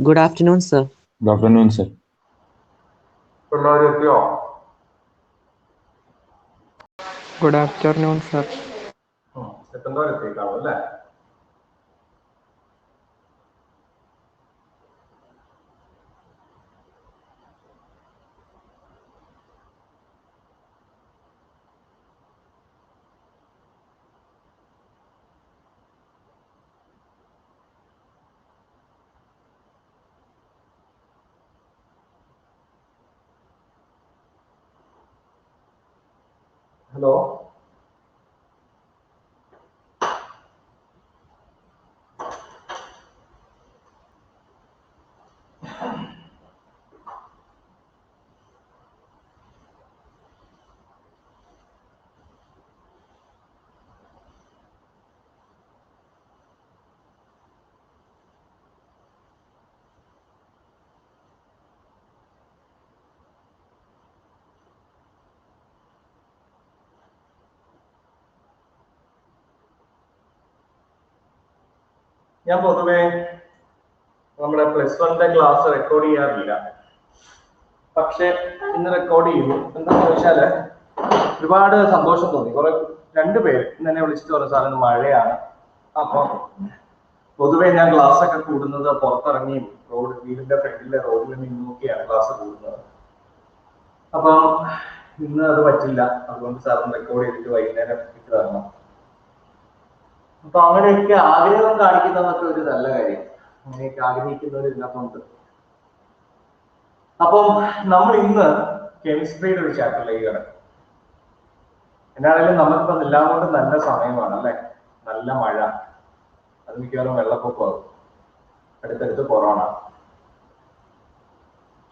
Good afternoon, sir. Good afternoon, sir. പിള്ളേരെത്തിയോ? Good afternoon, sir. എത്തുന്നവരെ എത്തിക്കാവും അല്ലേ? Hello, ഞാൻ പൊതുവെ നമ്മുടെ +1 ക്ലാസ് റെക്കോർഡ് ചെയ്യാറില്ല. പക്ഷെ ഇന്ന് റെക്കോർഡ് ചെയ്തു. എന്താണെന്ന് ചോദിച്ചാല് ഒരുപാട് സന്തോഷം തോന്നി. രണ്ടുപേര് എന്നെ വിളിച്ചിട്ട് പറഞ്ഞ സാധനം മഴയാണ്. അപ്പൊ പൊതുവെ ഞാൻ ക്ലാസ് ഒക്കെ കൂടുന്നത് പുറത്തിറങ്ങിയും വീടിന്റെ ഫ്രണ്ടിലെ റോഡിൽ നിന്നൊക്കെയാണ് ക്ലാസ് കൂടുന്നത്. അപ്പം ഇന്ന് അത് പറ്റില്ല, അതുകൊണ്ട് സാറിന് റെക്കോർഡ് ചെയ്തിട്ട് വൈകുന്നേരം ഇട്ട് തരണം. അപ്പൊ അങ്ങനെയൊക്കെ ആഗ്രഹം കാണിക്കുന്നതൊക്കെ ഒരു നല്ല കാര്യം. അങ്ങനെയൊക്കെ ആഗ്രഹിക്കുന്നവർ ഇതിനകത്തുണ്ട്. അപ്പം നമ്മൾ ഇന്ന് കെമിസ്ട്രിയുടെ ഒരു ചാപ്റ്ററിലേക്ക് കിടക്കും. എന്നാണെങ്കിലും നമുക്കിപ്പം എല്ലാം കൊണ്ടും നല്ല സമയമാണ് അല്ലെ? നല്ല മഴ, അത് മിക്കവാറും വെള്ളപ്പൊക്കമാകും, അടുത്തടുത്ത് കൊറോണ.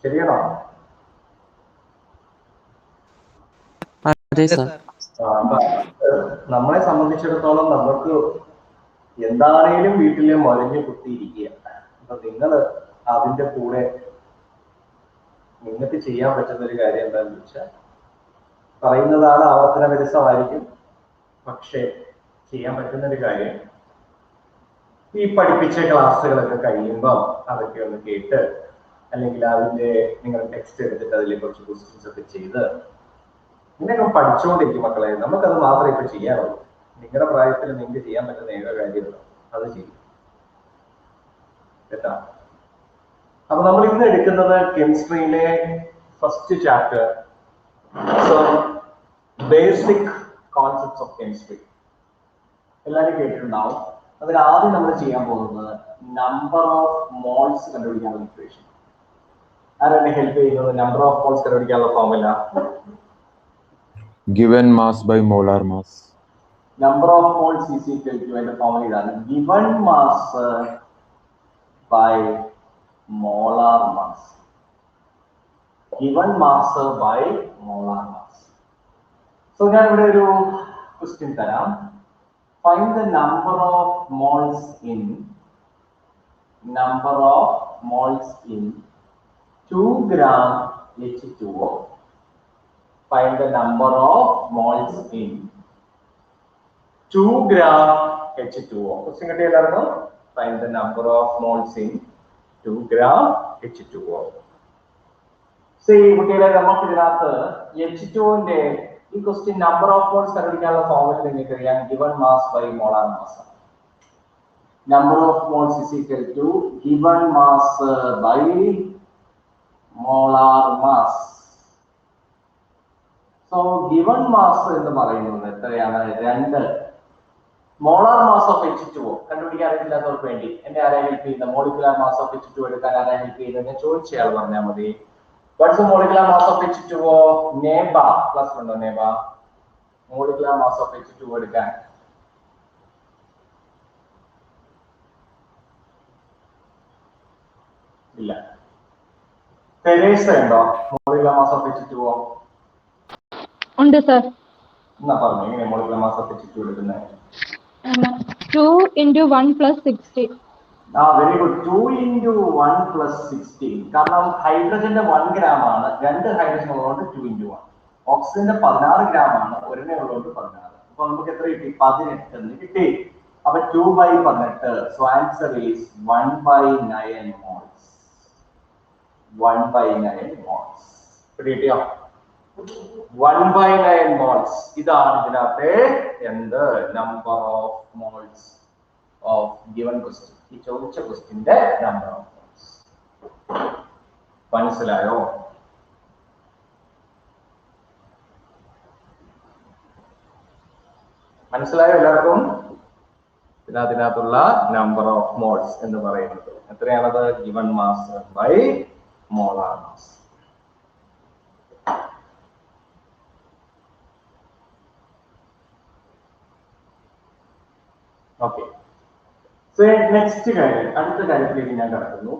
ശരിയാണോ? അതെ, സർ. നമ്മളെ സംബന്ധിച്ചിടത്തോളം നമുക്ക് എന്താണേലും വീട്ടില് മറിഞ്ഞു കുത്തിയിരിക്കുക. അപ്പൊ നിങ്ങള് അതിന്റെ കൂടെ നിങ്ങൾക്ക് ചെയ്യാൻ പറ്റുന്ന ഒരു കാര്യം എന്താണെന്ന് വെച്ചാൽ, പറയുന്നതാണ് ആവർത്തന വിരസമായിരിക്കും, പക്ഷെ ചെയ്യാൻ പറ്റുന്ന ഒരു കാര്യം ഈ പഠിപ്പിച്ച ക്ലാസ്സുകളൊക്കെ കഴിയുമ്പോൾ അതൊക്കെ ഒന്ന് കേട്ട്, അല്ലെങ്കിൽ അതിന്റെ നിങ്ങൾ ടെക്സ്റ്റ് എടുത്തിട്ട് അതിലെ കുറച്ച് ക്വസ്റ്റ്യൻസ് ഒക്കെ ചെയ്ത് ഇങ്ങനെയൊക്കെ പഠിച്ചുകൊണ്ടിരിക്കും മക്കളെ. നമുക്കത് മാത്രമേ ഇപ്പൊ ചെയ്യാനുള്ളൂ. നിങ്ങളുടെ പ്രായത്തിൽ നിങ്ങൾക്ക് ചെയ്യാൻ പറ്റുന്ന ഏക കാര്യമുള്ളൂ, അത് ചെയ്യും കേട്ടോ. അപ്പൊ നമ്മൾ ഇന്ന് എടുക്കുന്നത് കെമിസ്ട്രിയിലെ first chapter, basic concepts of chemistry. എല്ലാവരും കേട്ടിട്ടുണ്ടാവും. അതിൽ ആദ്യം നമ്മൾ ചെയ്യാൻ പോകുന്നത് നമ്പർ ഓഫ് മോൾസ് കണ്ടുപിടിക്കാനുള്ള ഇക്വേഷൻ. ആരാണ് ഹെൽപ്പ് ചെയ്യുന്നത്? നമ്പർ ഓഫ് മോൾസ് കണ്ടുപിടിക്കാനുള്ള formula Given mass by molar mass. Number of moles is equal to, and the formula is given mass by molar mass. Given mass by molar mass. So ഞാൻ ഇവിടെ ഒരു question തരാം. Find the number of moles in 2 gram H2O. Find the number of moles in 2 gram H2O. Question കിട്ടിയ എല്ലാവർക്കും? Find the number of moles in 2 gram H2O. See, കുട്ടികളെ നമുക്ക് ഇതിനകത്ത് H2O-ന്റെ ഈ ക്വസ്റ്റ്യൻ നമ്പർ ഓഫ് മോൾസ് കണ്ടുപിടിക്കാനുള്ള formula നിങ്ങൾക്ക് അറിയാം. Given mass by molar mass. Number of moles is equal to given mass by molar mass. So given mass എന്ന് പറയുന്നത് എത്രയാണ്? 2. മോളാർ മാസ് ഓഫ് H2O കണ്ടുപിടിക്കാൻ അറിയില്ലാത്തവർക്ക് വേണ്ടി എന്നെ ആരാ ഹെൽപ്പ് ചെയ്യുന്നത്? മോളിക്കുലാർ മാസ് ഓഫ് H2O എടുക്കാൻ ആരാ ഹെൽപ്പ് ചെയ്യുന്നത്? ഞാൻ ചോദിച്ചയാൾ പറഞ്ഞാൽ മതി. What's the molecular mass of H2O? നേബ പ്ലസ് ഉണ്ടോ? നേബ മോളിക്കുലാർ മാസ് ഓഫ് H2O എടുക്കാൻ ഇല്ല. തെരേസ ഉണ്ടോ മോളിക്കുലാർ മാസ് ഓഫ് H2O? ഉണ്ട് സർ. എന്നാ പറഞ്ഞു എങ്ങനെ മോളിക്കുലാർ മാസ് ഓഫ് H2O എടുക്കുന്നത്? 2 into 1 plus 16. Very good. 2 into 1 plus 16. കാരണം ഹൈഡ്രജന്റെ 1 gram ആണ്, 2 ഹൈഡ്രജൻ ഉള്ളതുകൊണ്ട് 2 into 1. ഓക്സിജന്റെ 16 gram ആണ്, ഒരെണ്ണേ ഉള്ളതുകൊണ്ട് 16. അപ്പൊ നമുക്ക് എത്ര കിട്ടി? 18 എന്ന് കിട്ടി. അപ്പൊ 2/18. So answer is 1/9 moles. 1/9 moles. കിട്ടിയോ? 1/9 moles. ഇതാണ് ഇതിനകത്തെ എന്ത് number of moles of given question. ഈ ചോദിച്ച ക്വസ്റ്റ്യന്റെ നമ്പർ ഓഫ് മോൾസ്. മനസ്സിലായോ? മനസ്സിലായോ എല്ലാവർക്കും? ഇതിനകത്തുള്ള നമ്പർ ഓഫ് മോൾസ് എന്ന് പറയുന്നത് എത്രയാണത്? Given mass by molar mass. Okay, next കാര്യം, അടുത്ത കാര്യത്തിലേക്ക് ഞാൻ കടക്കുന്നു.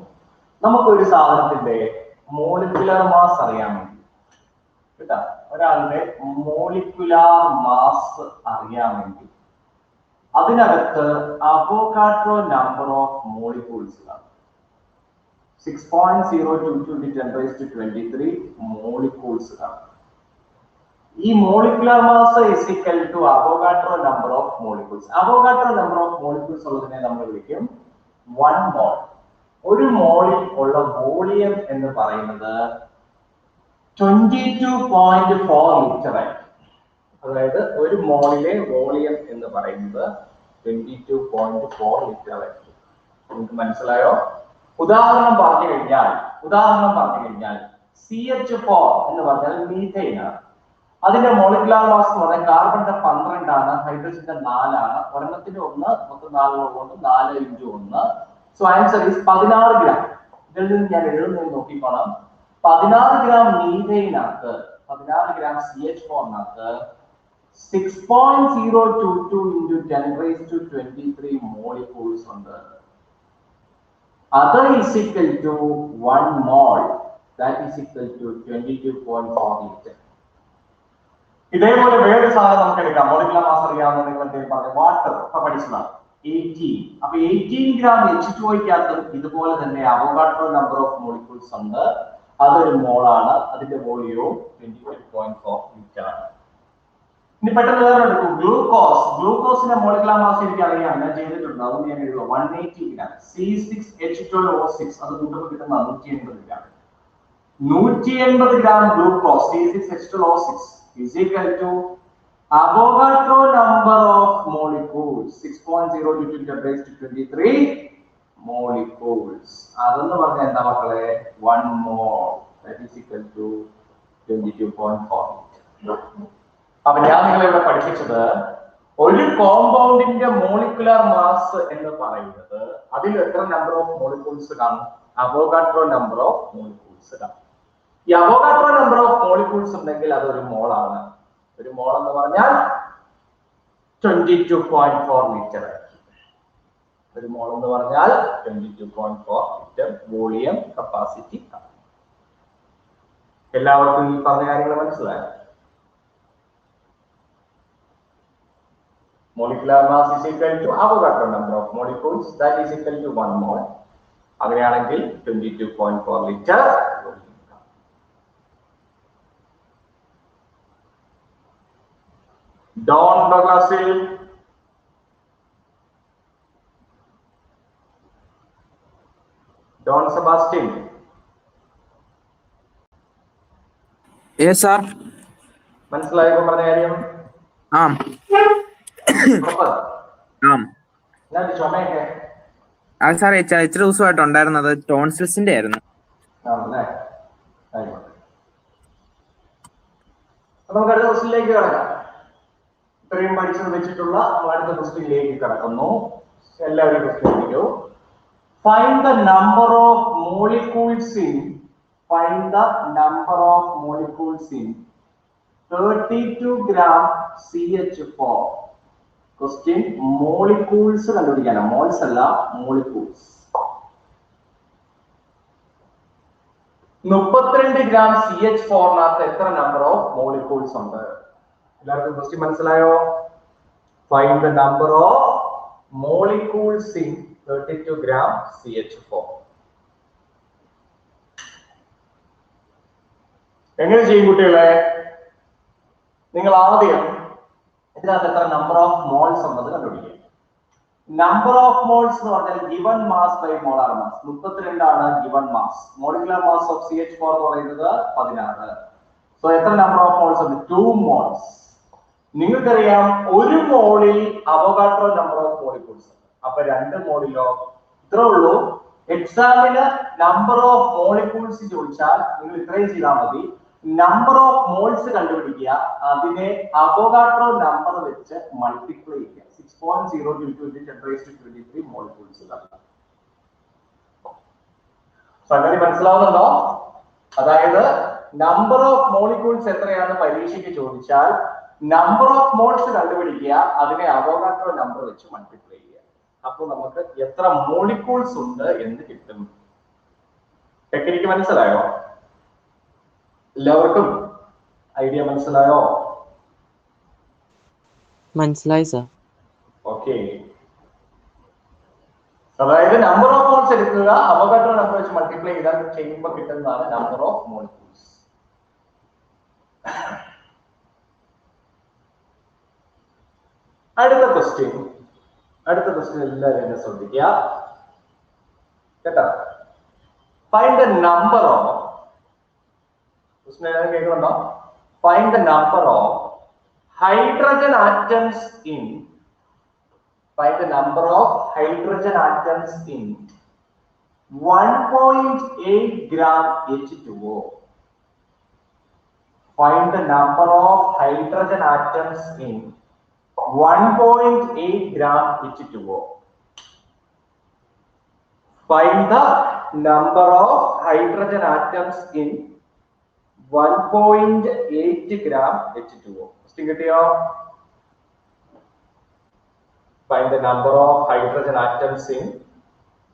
നമുക്കൊരു സാധനത്തിന്റെ മോളിക്കുലർ മാസ് അറിയാൻ വേണ്ടി കേട്ടാ, ഒരാളുടെ മോളിക്കുലാർ മാസ് അറിയാൻ വേണ്ടി അതിനകത്ത് അവോഗാഡ്രോ നമ്പർ ഓഫ് മോളിക്യൂൾസ് ആണ് 6.022 × 10⁻23 മോളിക്യൂൾസ് ആണ്. ഈ molecular mass is equal to Avogadro number of molecules. Avogadro number of molecules ഉള്ളതിനെ നമ്മൾ വിളിക്കും 1 മോൾ. ഒരു മോളിൽ ഉള്ള വോളിയം എന്ന് പറയുന്നത് 22.4 ലിറ്റർ ആയിരിക്കും. അതായത് ഒരു മോളിലെ വോളിയം എന്ന് പറയുന്നത് 22.4 ലിറ്റർ ആയിരിക്കും. നിങ്ങൾക്ക് മനസ്സിലായോ? ഉദാഹരണം പറഞ്ഞു കഴിഞ്ഞാൽ CH4 എന്ന് പറഞ്ഞാൽ മീഥൈൻ ആണ്. അതിന്റെ മോളിക്കുലാർ മാസ് എന്ന് പറഞ്ഞാൽ കാർബണിന്റെ 12 ആണ്, ഹൈഡ്രജന്റെ 4 ആണ്. ഒരെണ്ണത്തിന്റെ 1 മൊത്തം 4 കൊണ്ട് 4 × 1. So answer is 16 gram. ഇതിൽ നിന്ന് ഞാൻ എഴുതുന്നത് നോക്കിക്കോണം. 16 ഗ്രാം മീഥൈനകത്ത് 16 ഗ്രാം CH4നകത്ത് 6.022 × 10⁻23 മോളിക്യൂൾസ് ഉണ്ട്. അത് is equal to 1 mole. That is equal to 22.4 litre. ഇതേപോലെ വേറൊരു സാധനം നമുക്ക് എടുക്കാം. മോളിക്കുലർ മാസ് അറിയാവുന്ന നിങ്ങൾ എന്തെങ്കിലും പറഞ്ഞു, വാട്ടർ ഇപ്പൊ പഠിച്ചതാണ് 18. അപ്പൊ 18 ഗ്രാം H2O-ക്കകത്തും ഇതുപോലെ തന്നെ അവോഗാഡ്രോ നമ്പർ ഓഫ് മോളിക്യൂൾസ് ഉണ്ട്. അതൊരു മോളാണ്. അതിന്റെ വോളിയവും 22.4 ലിറ്റർ ആണ്. ഇനി പെട്ടെന്ന് വേറെ എടുക്കും, ഗ്ലൂക്കോസിന്റെ മോളിക്കുലർ മാസ് എനിക്ക് അറിയാം, ഞാൻ ചെയ്തിട്ടുണ്ട്. അതുകൊണ്ട് ഞാൻ എഴുതുക 180 ഗ്രാം C6H12O6. അത് കൂട്ടുമ്പോൾ കിട്ടുന്ന 180 gram. 180 gram glucose C6H12O6 is equal to Avogadro number of molecules 6.022 × 10⁻23 molecules. അതെന്ന് പറഞ്ഞാൽ എന്താ മക്കളെ? 1 mole. That is equal to 22.4 liter. അപ്പൊ ഞാൻ നിങ്ങളെ ഇവിടെ പഠിപ്പിച്ചത് ഒരു കോമ്പൗണ്ടിന്റെ മോളിക്കുലർ മാസ് എന്ന് പറയുന്നത് അതിൽ എത്ര നമ്പർ ഓഫ് മോളിക്യൂൾസ് കാണും? അവോഗാഡ്രോ നമ്പർ ഓഫ് മോളിക്യൂൾസ് കാണും. ഈ അവോഗാഡ്രോ നമ്പർ ഓഫ് മോളിക്യൂൾസ് ഉണ്ടെങ്കിൽ അതൊരു മോളാണ്. ഒരു മോൾ എന്ന് പറഞ്ഞാൽ 22.4 ലിറ്റർ. ഒരു മോൾ എന്ന് പറഞ്ഞാൽ 22.4 ലിറ്റർ വോളിയം കപ്പാസിറ്റി. എല്ലാവർക്കും ഈ പറഞ്ഞ കാര്യങ്ങൾ മനസ്സിലായോ? Molecular mass is equal to Avogadro number of molecules, that is equal to 1 mole. അങ്ങനെയാണെങ്കിൽ 22.4 ലിറ്റർ. ഡോൺ ഡഗ്ലാസിൽ ഡോൺ സെബാസ്റ്റ്യൻ. Yes sir. മനസ്സിലായോ പറഞ്ഞ കാര്യം? ആം. ചുമയൊക്കെ അത് സാർ ഇച്ചിരി ദിവസമായിട്ടുണ്ടായിരുന്നത് ടോൺസിൽസിന്റെ ആയിരുന്നു. ആണല്ലേ? നമുക്ക് അടുത്ത ക്വസ്റ്റ്യനിലേക്ക് കിടക്കാം. ഇത്രയും പഠിച്ചത് വെച്ചിട്ടുള്ള അടുത്ത ക്വസ്റ്റ്യനിലേക്ക് കിടക്കുന്നു. എല്ലാവരും ക്വസ്റ്റ്യൻ പഠിക്കൂ. Find the number of molecules in 32 gram CH4. Question molecules കണ്ടുപിടിക്കാനാ, മോൾസ് അല്ല, മോളിക്യൂൾസ്. 32 ഗ്രാം CH4നകത്ത് എത്ര നമ്പർ ഓഫ് മോളിക്യൂൾസ് ഉണ്ട്? എല്ലാവർക്കും ക്വസ്റ്റ്യൻ മനസ്സിലായോ? Find the number of molecules in 32 gram CH4. എങ്ങനെ ചെയ്യും കുട്ടികളെ? നിങ്ങൾ ആദ്യം ഇതിനകത്ത് എത്ര നമ്പർ ഓഫ് മോൾസ് ഉള്ളത് കണ്ടുപിടിക്കുക. നമ്പർ ഓഫ് മോൾസ് എന്ന് പറഞ്ഞാൽ given mass by molar mass. 32 ആണ് given mass. Molecular mass of CH4 എന്ന് പറയുന്നത് 16. സോ എത്ര നമ്പർ ഓഫ് മോൾസ് ഉണ്ട്? 2 മോൾസ്. നിങ്ങൾക്കറിയാം ഒരു മോളിൽ അവോഗാഡ്രോ നമ്പർ ഓഫ് മോളിക്യൂൾസ്. അപ്പൊ 2 മോളിലോ ഇത്രേ ഉള്ളൂ. എക്സാമിന് നമ്പർ ഓഫ് മോളിക്യൂൾസ് ചോദിച്ചാൽ നിങ്ങൾ ഇത്രയും ചെയ്താൽ മതി. നമ്പർ ഓഫ് മോൾസ് കണ്ടുപിടിക്കുക, അതിനെ അവോഗാഡ്രോ നമ്പർ വെച്ച് മൾട്ടിപ്ലൈ ചെയ്യുക. 6.022 × 10⁻23 മോളിക്യൂൾസ്. സംഗതി മനസ്സിലാവുന്നുണ്ടോ? അതായത് നമ്പർ ഓഫ് മോളിക്യൂൾസ് എത്രയാണ് പരീക്ഷയ്ക്ക് ചോദിച്ചാൽ നമ്പർ ഓഫ് മോൾസ് കണ്ടുപിടിക്കുക, അതിനെ അവോഗാഡ്രോ നമ്പർ വെച്ച് മൾട്ടിപ്ലൈ ചെയ്യുക. അപ്പൊ നമുക്ക് എത്ര മോളിക്യൂൾസ് ഉണ്ട് എന്ന് കിട്ടും. ടെക്നിക്ക് മനസ്സിലായോ? എല്ലാവർക്കും ഐഡിയ മനസ്സിലായോ? മനസ്സിലായി സർ. ഓക്കെ. അതായത് നമ്പർ ഓഫ് മോൾസ് എടുക്കുക, അവോഗാഡ്രോ നമ്പർ വെച്ച് മൾട്ടിപ്ലൈ ചെയ്താൽ ചെയ്യുമ്പോൾ കിട്ടുന്നതാണ് നമ്പർ ഓഫ് മോളിക്യൂൾസ്. അടുത്ത ക്വസ്റ്റ്യൻ എല്ലാവരും എന്നെ ശ്രദ്ധിക്കുക കേട്ടോ. ഫൈൻഡ് ദ നമ്പർ ഓഫ്, കേൾക്കുന്നുണ്ടോ? Find the number of hydrogen atoms in, find the number of hydrogen atoms in 1.8 gram H2O. Find the number of hydrogen atoms in 1.8 gram H2O. Find the number of hydrogen atoms in 1.8 gram H2O. Question കിട്ടിയോ? Find the number of hydrogen atoms in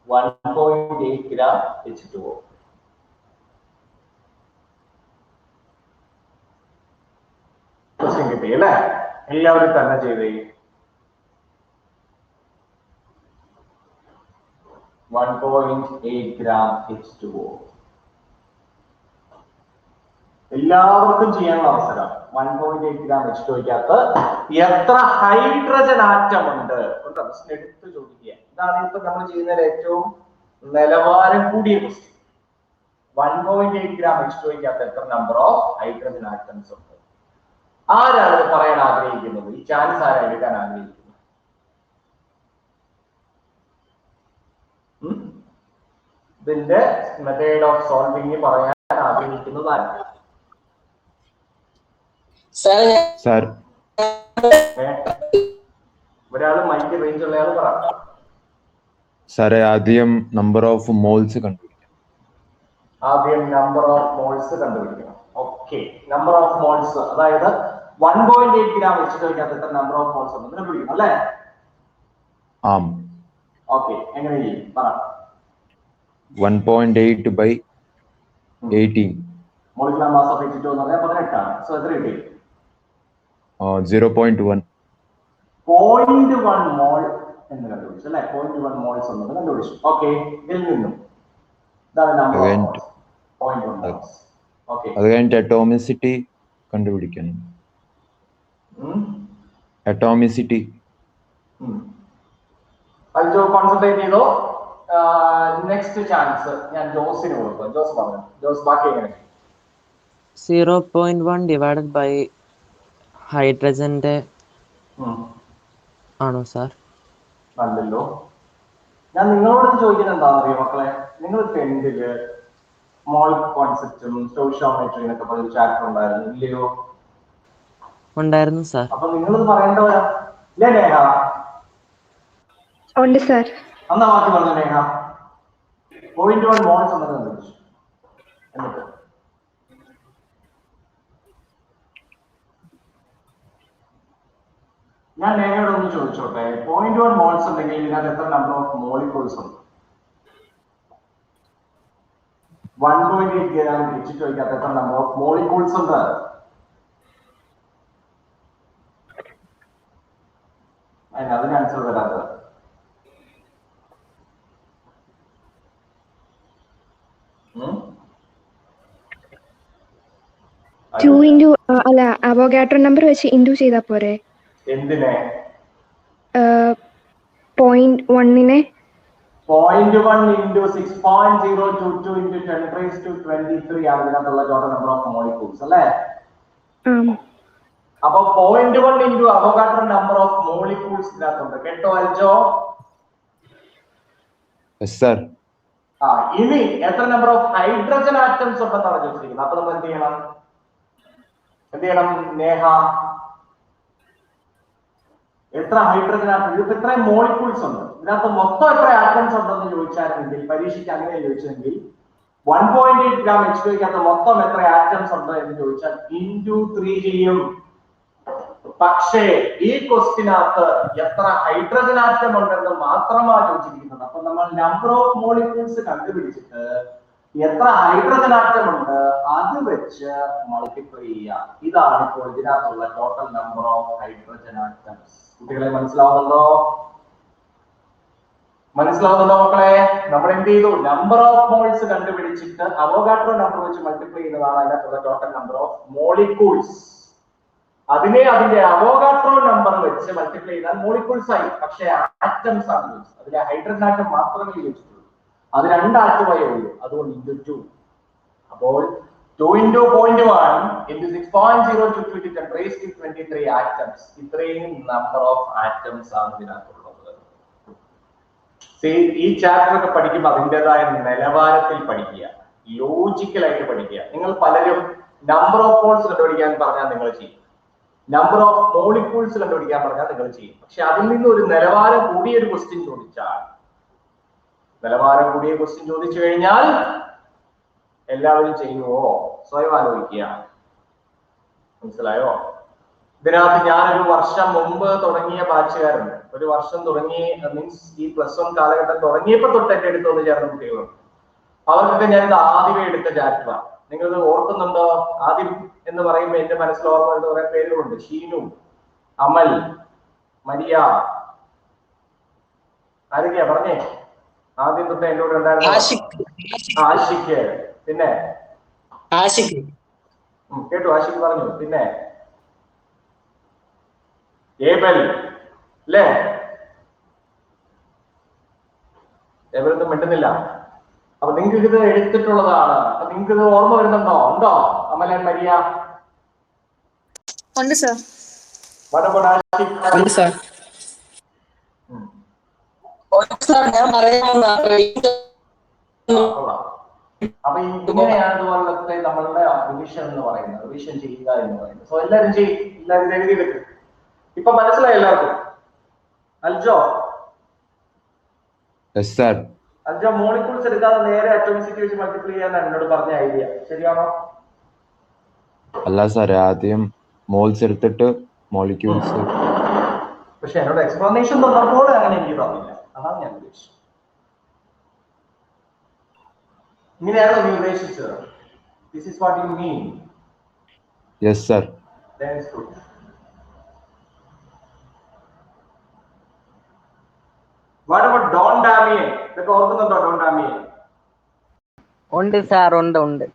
1.8 gram H2O. Question കിട്ടി അല്ലേ? എല്ലാവരും തന്നെ ചെയ്തേ. 1.8 gram H2O. എല്ലാവർക്കും ചെയ്യാനുള്ള അവസരം. 1.8 gram H2O-ക്കകത്ത് എത്ര ഹൈഡ്രജൻ ആറ്റം ഉണ്ട് എടുത്ത് ചോദിക്കുക. ഇതാണ് ഇപ്പൊ നമ്മൾ ചെയ്യുന്നതിൽ ഏറ്റവും നിലവാരം കൂടിയ ക്വസ്റ്റ്യൻ. 1.8 gram H2O-ക്കകത്ത് എത്ര നമ്പർ ഓഫ് ഹൈഡ്രജൻ ആറ്റംസ് ഉണ്ട്? ആരാണ് ഇത് പറയാൻ ആഗ്രഹിക്കുന്നത്? ഈ ചാൻസ് ആരാ എടുക്കാൻ ആഗ്രഹിക്കുന്നത്? ഇതിന്റെ മെത്തേഡ് ഓഫ് സോൾവിംഗ് പറയാൻ ആഗ്രഹിക്കുന്നത് ആരാണ്? സർ ഒരാള് മൈക്ക് റേഞ്ച് ഉള്ള ആള് പറ. സാറേ ആദ്യം നമ്പർ ഓഫ് മോൾസ് കണ്ടുപിടിക്കാം. ആദ്യം നമ്പർ ഓഫ് മോൾസ് കണ്ടുപിടിക്കണം. ഓക്കെ, നമ്പർ ഓഫ് മോൾസ് അതായത് 1.8 gram H2O-ക്കകത്ത് എത്ര നമ്പർ ഓഫ് മോൾസ് ഉണ്ടെന്ന് കണ്ടുപിടിക്കണം അല്ലേ? ആം. ഓക്കെ, എങ്ങനെ ചെയ്യും പറ. 1.8 by 18. Molecular mass of H2O എന്ന് പറഞ്ഞാൽ 18 ആണ്. സോ എത്ര കിട്ടി? 0.1. 0.1 മോൾ എന്ന് കണ്ടുപിടിച്ചു അല്ലെ? 0.1 മോൾസ് എന്നത് കണ്ടുപിടിച്ചു. ഓക്കെ, ഇതിൽ നിന്നും ഇതാണ് number of moles 0.1 moles. Okay, അത് കഴിഞ്ഞിട്ട് അറ്റോമിസിറ്റി കണ്ടുപിടിക്കണം. അറ്റോമിസിറ്റി അത് കോൺസെൻട്രേറ്റ് ചെയ്തോ. നെക്സ്റ്റ് ചാൻസ് ഞാൻ ജോസിന് കൊടുക്കും. ജോസ് പറഞ്ഞു. ജോസ് ബാക്കി എങ്ങനെ? 0.1 ഡിവൈഡഡ് ബൈ ഹൈഡ്രജന്റെ ആണോ സാർ? അല്ലല്ലോ. ഞാൻ നിങ്ങളോട് ചോദിക്കുന്നത് എന്താണെന്നറിയോ മക്കളെ? നിങ്ങൾ 10th മോൾ കോൺസെപ്റ്റും സ്റ്റോയിഷിയോമെട്രി എന്നൊക്കെ പറഞ്ഞ ചാപ്റ്റർ ഉണ്ടായിരുന്നു ഇല്ലയോ? ഉണ്ടായിരുന്നു സാർ. അപ്പൊ നിങ്ങളിത് പറയേണ്ടവരാ ഇല്ലേ നേഹ? ഉണ്ട് സാർ. അന്നാ ബാക്കി പറഞ്ഞു നേഹ. 0.1 മോൾസ് എന്നത് കണ്ടുപിടിച്ചു. എന്നിട്ട് ഞാൻ നേഹയോട് ഒന്ന് ചോദിച്ചോട്ടെ, 0.1 മോൾസ് ഉണ്ടെങ്കിൽ ഇതിനകത്ത് എത്ര നമ്പർ ഓഫ് മോളിക്യൂൾസ് ഉണ്ട്? 1.8 gram H2O-ക്കകത്ത് എത്ര നമ്പർ ഓഫ് മോളിക്യൂൾസ് ഉണ്ട്? അതിന് ആൻസർ വരാത്തത്. അല്ല, അവോഗാഡ്രോ നമ്പർ വെച്ച് ഇൻഡു ചെയ്താ പോരെ? എന്തിനെ? 0.1 0.1 into 6.022 into 10 raised to 23 ആണ് ഇതിനകത്തുള്ള ടോട്ടൽ നമ്പർ ഓഫ് മോളിക്യൂൾസ് അല്ലേ? അപ്പൊ 0.1 into Avogadro number of molecules ഇതിനകത്തുണ്ട് കേട്ടോ അൽജോ? Yes, sir. ഇനി എത്ര നമ്പർ ഓഫ് ഹൈഡ്രജൻ ആറ്റംസ് ഉണ്ടെന്നാണ് ചോദിച്ചിരിക്കുന്നത്. അപ്പൊ നമ്മൾ എന്ത് ചെയ്യണം നേഹ? എത്ര ഹൈഡ്രജൻ ആറ്റം? ഇതിപ്പോ ഇത്രയും മോളിക്യൂൾസ് ഉണ്ട്, ഇതിനകത്ത് മൊത്തം എത്ര ആറ്റംസ് ഉണ്ടെന്ന് ചോദിച്ചായിരുന്നെങ്കിൽ, പരീക്ഷയ്ക്ക് അങ്ങനെ ചോദിച്ചെങ്കിൽ 1.8 gram H2 മൊത്തം എത്ര ആറ്റംസ് ഉണ്ട് എന്ന് ചോദിച്ചാൽ into 3 ചെയ്യും. പക്ഷേ ഈ ക്വസ്റ്റിനകത്ത് എത്ര ഹൈഡ്രജൻ ആറ്റം ഉണ്ടെന്ന് മാത്രമാണ് ചോദിച്ചിരിക്കുന്നത്. അപ്പൊ നമ്മൾ നമ്പർ ഓഫ് മോളിക്യൂൾസ് കണ്ടുപിടിച്ചിട്ട് എത്ര ഹൈഡ്രജൻ ആറ്റം ഉണ്ട് അത് വെച്ച് മൾട്ടിപ്ലൈ ചെയ്യാം. ഇതാണ് ഇപ്പോൾ ഇതിനകത്തുള്ള total number of hydrogen atoms. കുട്ടികളെ മനസ്സിലാവുന്നുണ്ടോ മക്കളെ? നമ്മൾ എന്ത് ചെയ്തു? നമ്പർ ഓഫ് മോൾസ് കണ്ടുപിടിച്ചിട്ട് അവോഗാഡ്രോ നമ്പർ വെച്ച് മൾട്ടിപ്ലൈ ചെയ്യുന്നതാണ് അതിനകത്തുള്ള ടോട്ടൽ നമ്പർ ഓഫ് മോളിക്യൂൾസ്. അതിനെ അതിന്റെ അവോഗാഡ്രോ നമ്പർ വെച്ച് മൾട്ടിപ്ലൈ ചെയ്താൽ മോളിക്യൂൾസ് ആയി. പക്ഷേ ആറ്റംസ് ആണ് ചോദിച്ചത്. അതിലെ ഹൈഡ്രജൻ ആറ്റം മാത്രമേ ചോദിച്ചിട്ടുള്ളൂ. അത് 2 ആറ്റമായേ ഉള്ളൂ. അതുകൊണ്ട് into 2. അപ്പോൾ 2 into 0.1 into 6.022 into 10 raised to 23 atoms. ഇത്രയും നമ്പർ ഓഫ് ആറ്റംസ് ആണ് ഇതിനകത്തുള്ളത്. ഈ ചാപ്റ്റർ ഒക്കെ പഠിക്കുമ്പോൾ അതിൻ്റെതായ നിലവാരത്തിൽ പഠിക്കുക, ലോജിക്കലായിട്ട് പഠിക്കുക. നിങ്ങൾ പലരും നമ്പർ ഓഫ് മോൾസ് കണ്ടുപിടിക്കാൻ പറഞ്ഞാൽ നിങ്ങൾ ചെയ്യും, നമ്പർ ഓഫ് മോളിക്യൂൾസ് കണ്ടുപിടിക്കാൻ പറഞ്ഞാൽ നിങ്ങൾ ചെയ്യും. പക്ഷെ അതിൽ നിന്ന് ഒരു നിലവാരം കൂടിയ ഒരു ക്വസ്റ്റ്യൻ ചോദിച്ചാൽ, ചോദിച്ചു കഴിഞ്ഞാൽ എല്ലാവരും ചെയ്യുമോ? സ്വയം ആലോചിക്കുക. മനസ്സിലായോ? ഇതിനകത്ത് ഞാനൊരു വർഷം മുമ്പ് തുടങ്ങിയ ബാച്ചുകാരുണ്ട്. ഒരു വർഷം തുടങ്ങി മീൻസ് ഈ +1 കാലഘട്ടം തുടങ്ങിയപ്പോൾ തൊട്ട് എന്റെ അടുത്ത് വന്ന് ചേർന്ന കുട്ടികളുണ്ട്. അവർക്കൊക്കെ ഞാൻ ഇത് ആദ്യമേ എടുത്ത ചാപ്റ്ററാണ്. നിങ്ങൾ ഓർക്കുന്നുണ്ടോ? ആദ്യം എന്ന് പറയുമ്പോൾ എന്റെ മനസ്സിൽ ഓർമ്മ വരുന്ന കുറെ പേരുകളുണ്ട്. ഷീനു, അമൽ, മരിയ, ആരൊക്കെയാ പറഞ്ഞേ? ആദ്യം തൊട്ട് എന്റെ കൂടെ ഉണ്ടായിരുന്നു ആഷിക്ക്, പിന്നെ കേട്ടു, ആഷിക്ക് പറഞ്ഞു, പിന്നെ ഏബൽ അല്ലേ? ഏബലൊന്നും മിണ്ടുന്നില്ല. അപ്പൊ നിങ്ങൾക്ക് ഇത് എടുത്തിട്ടുള്ളതാണ്. അപ്പൊ നിങ്ങൾക്ക് ഇത് ഓർമ്മ വരുന്നുണ്ടോ? ഉണ്ടോ അമലൻ, മരിയ? ഉണ്ട് സർ. ഉണ്ട് സർ. അപ്പൊ ഇങ്ങനെയാണ് ഇതുപോലത്തെ നമ്മളുടെ റിവിഷൻ എന്ന് പറയുന്നത്, റിവിഷൻ ചെയ്യുക എന്ന് പറയുന്നത്. സോ എല്ലാവരും ചെയ്യും, എല്ലാവരും എഴുതിയെടുക്കും. ഇപ്പൊ മനസ്സിലായി എല്ലാവർക്കും? അൽജോ, അൽജോ മോളിക്യൂൾസ് എടുക്കാതെ നേരെ അറ്റോമിസിറ്റി വെച്ച് മൾട്ടിപ്ലൈ ചെയ്യാനാണ് എന്നോട് പറഞ്ഞ ഐഡിയ. ശരിയാണോ? അല്ല സാർ, ആദ്യം മോൾസ് എടുത്തിട്ട് മോളിക്യൂൾസ്. പക്ഷെ എന്നോട് എക്സ്പ്ലനേഷൻ തന്നപ്പോൾ അങ്ങനെ എനിക്ക് തന്നില്ല. അതാണ് ഞാൻ ഉദ്ദേശിച്ചത്. ഇങ്ങനെയാണോ നീ ഉദ്ദേശിച്ചത്? This is what you mean? Yes, sir. That is good. What about Don Damien? ഇതൊക്കെ ഓർക്കുന്നുണ്ടോ? ഡോൺ ഡാമിയൻ ഉണ്ട് സാർ, ഉണ്ട്.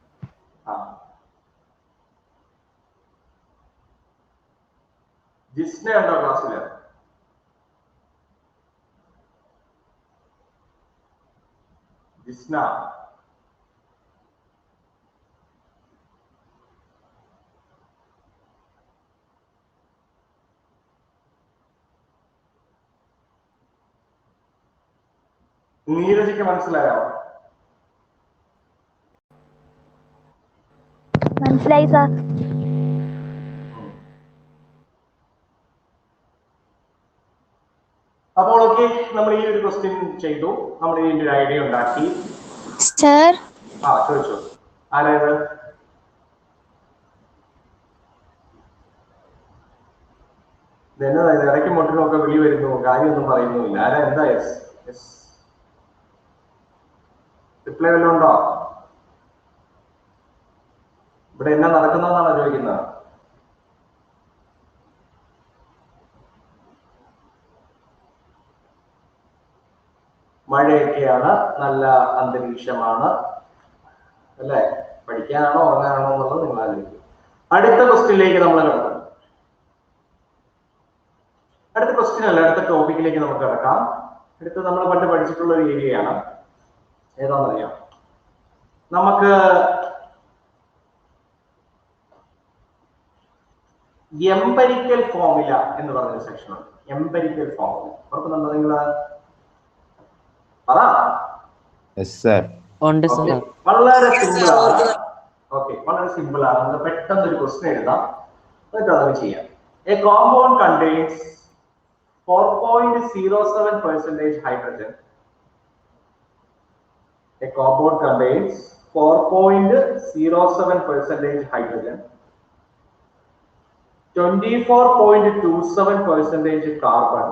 ജിസ്ന ഉണ്ടോ ക്ലാസ്സില്? ജിസ്ന, നീരജിക്ക് മനസ്സിലായോ? മനസ്സിലായി സാർ. അപ്പോൾ ഓക്കെ, നമ്മൾ ഈ ഒരു ക്വസ്റ്റ്യൻ ചെയ്തു, നമ്മൾ ഇതിന്റെ ഒരു ഐഡിയ ഉണ്ടാക്കി. സർ, ചോദിച്ചു. ആരായത്? ഇതെന്നതായത്? ഇടയ്ക്ക് മുട്ടിനൊക്കെ വിളി വരുന്നു, കാര്യമൊന്നും പറയുന്നുമില്ല. ആരാ? എന്താ? റിപ്ലൈ വല്ലതും ഉണ്ടോ? ഇവിടെ എന്നാ നടക്കുന്നതെന്നാണോ ചോദിക്കുന്നത്? മഴയൊക്കെയാണ്, നല്ല അന്തരീക്ഷമാണ് അല്ലേ? പഠിക്കാനാണോ ഉറങ്ങാനാണോ എന്നുള്ളത് നിങ്ങൾ ആലോചിക്കും. അടുത്ത ക്വസ്റ്റ്യനിലേക്ക് നമ്മൾ കിടക്കും. അടുത്ത ക്വസ്റ്റ്യൻ അല്ല, അടുത്ത ടോപ്പിക്കിലേക്ക് നമുക്ക് കിടക്കാം. അടുത്ത് നമ്മൾ പണ്ട് പഠിച്ചിട്ടുള്ള ഒരു ഏരിയയാണ്. ഏതാണെന്നറിയാം? നമുക്ക് എംപെരിക്കൽ ഫോർമുല എന്ന് പറഞ്ഞൊരു സെക്ഷൻ ഉണ്ട്. എംപെരിക്കൽ ഫോർമുല ഓർക്കുന്നുണ്ടോ നിങ്ങൾ? പറ. Yes sir. വളരെ സിമ്പിൾ ആണ്. ഓക്കെ, വളരെ സിമ്പിൾ ആണ്. നമുക്ക് പെട്ടെന്ന് ഒരു ക്വസ്റ്റ്യൻ എഴുതാം, എന്നിട്ട് അത് ചെയ്യാം. A compound contains 4.07% hydrogen. A compound contains 4.07% hydrogen, 24.27% carbon,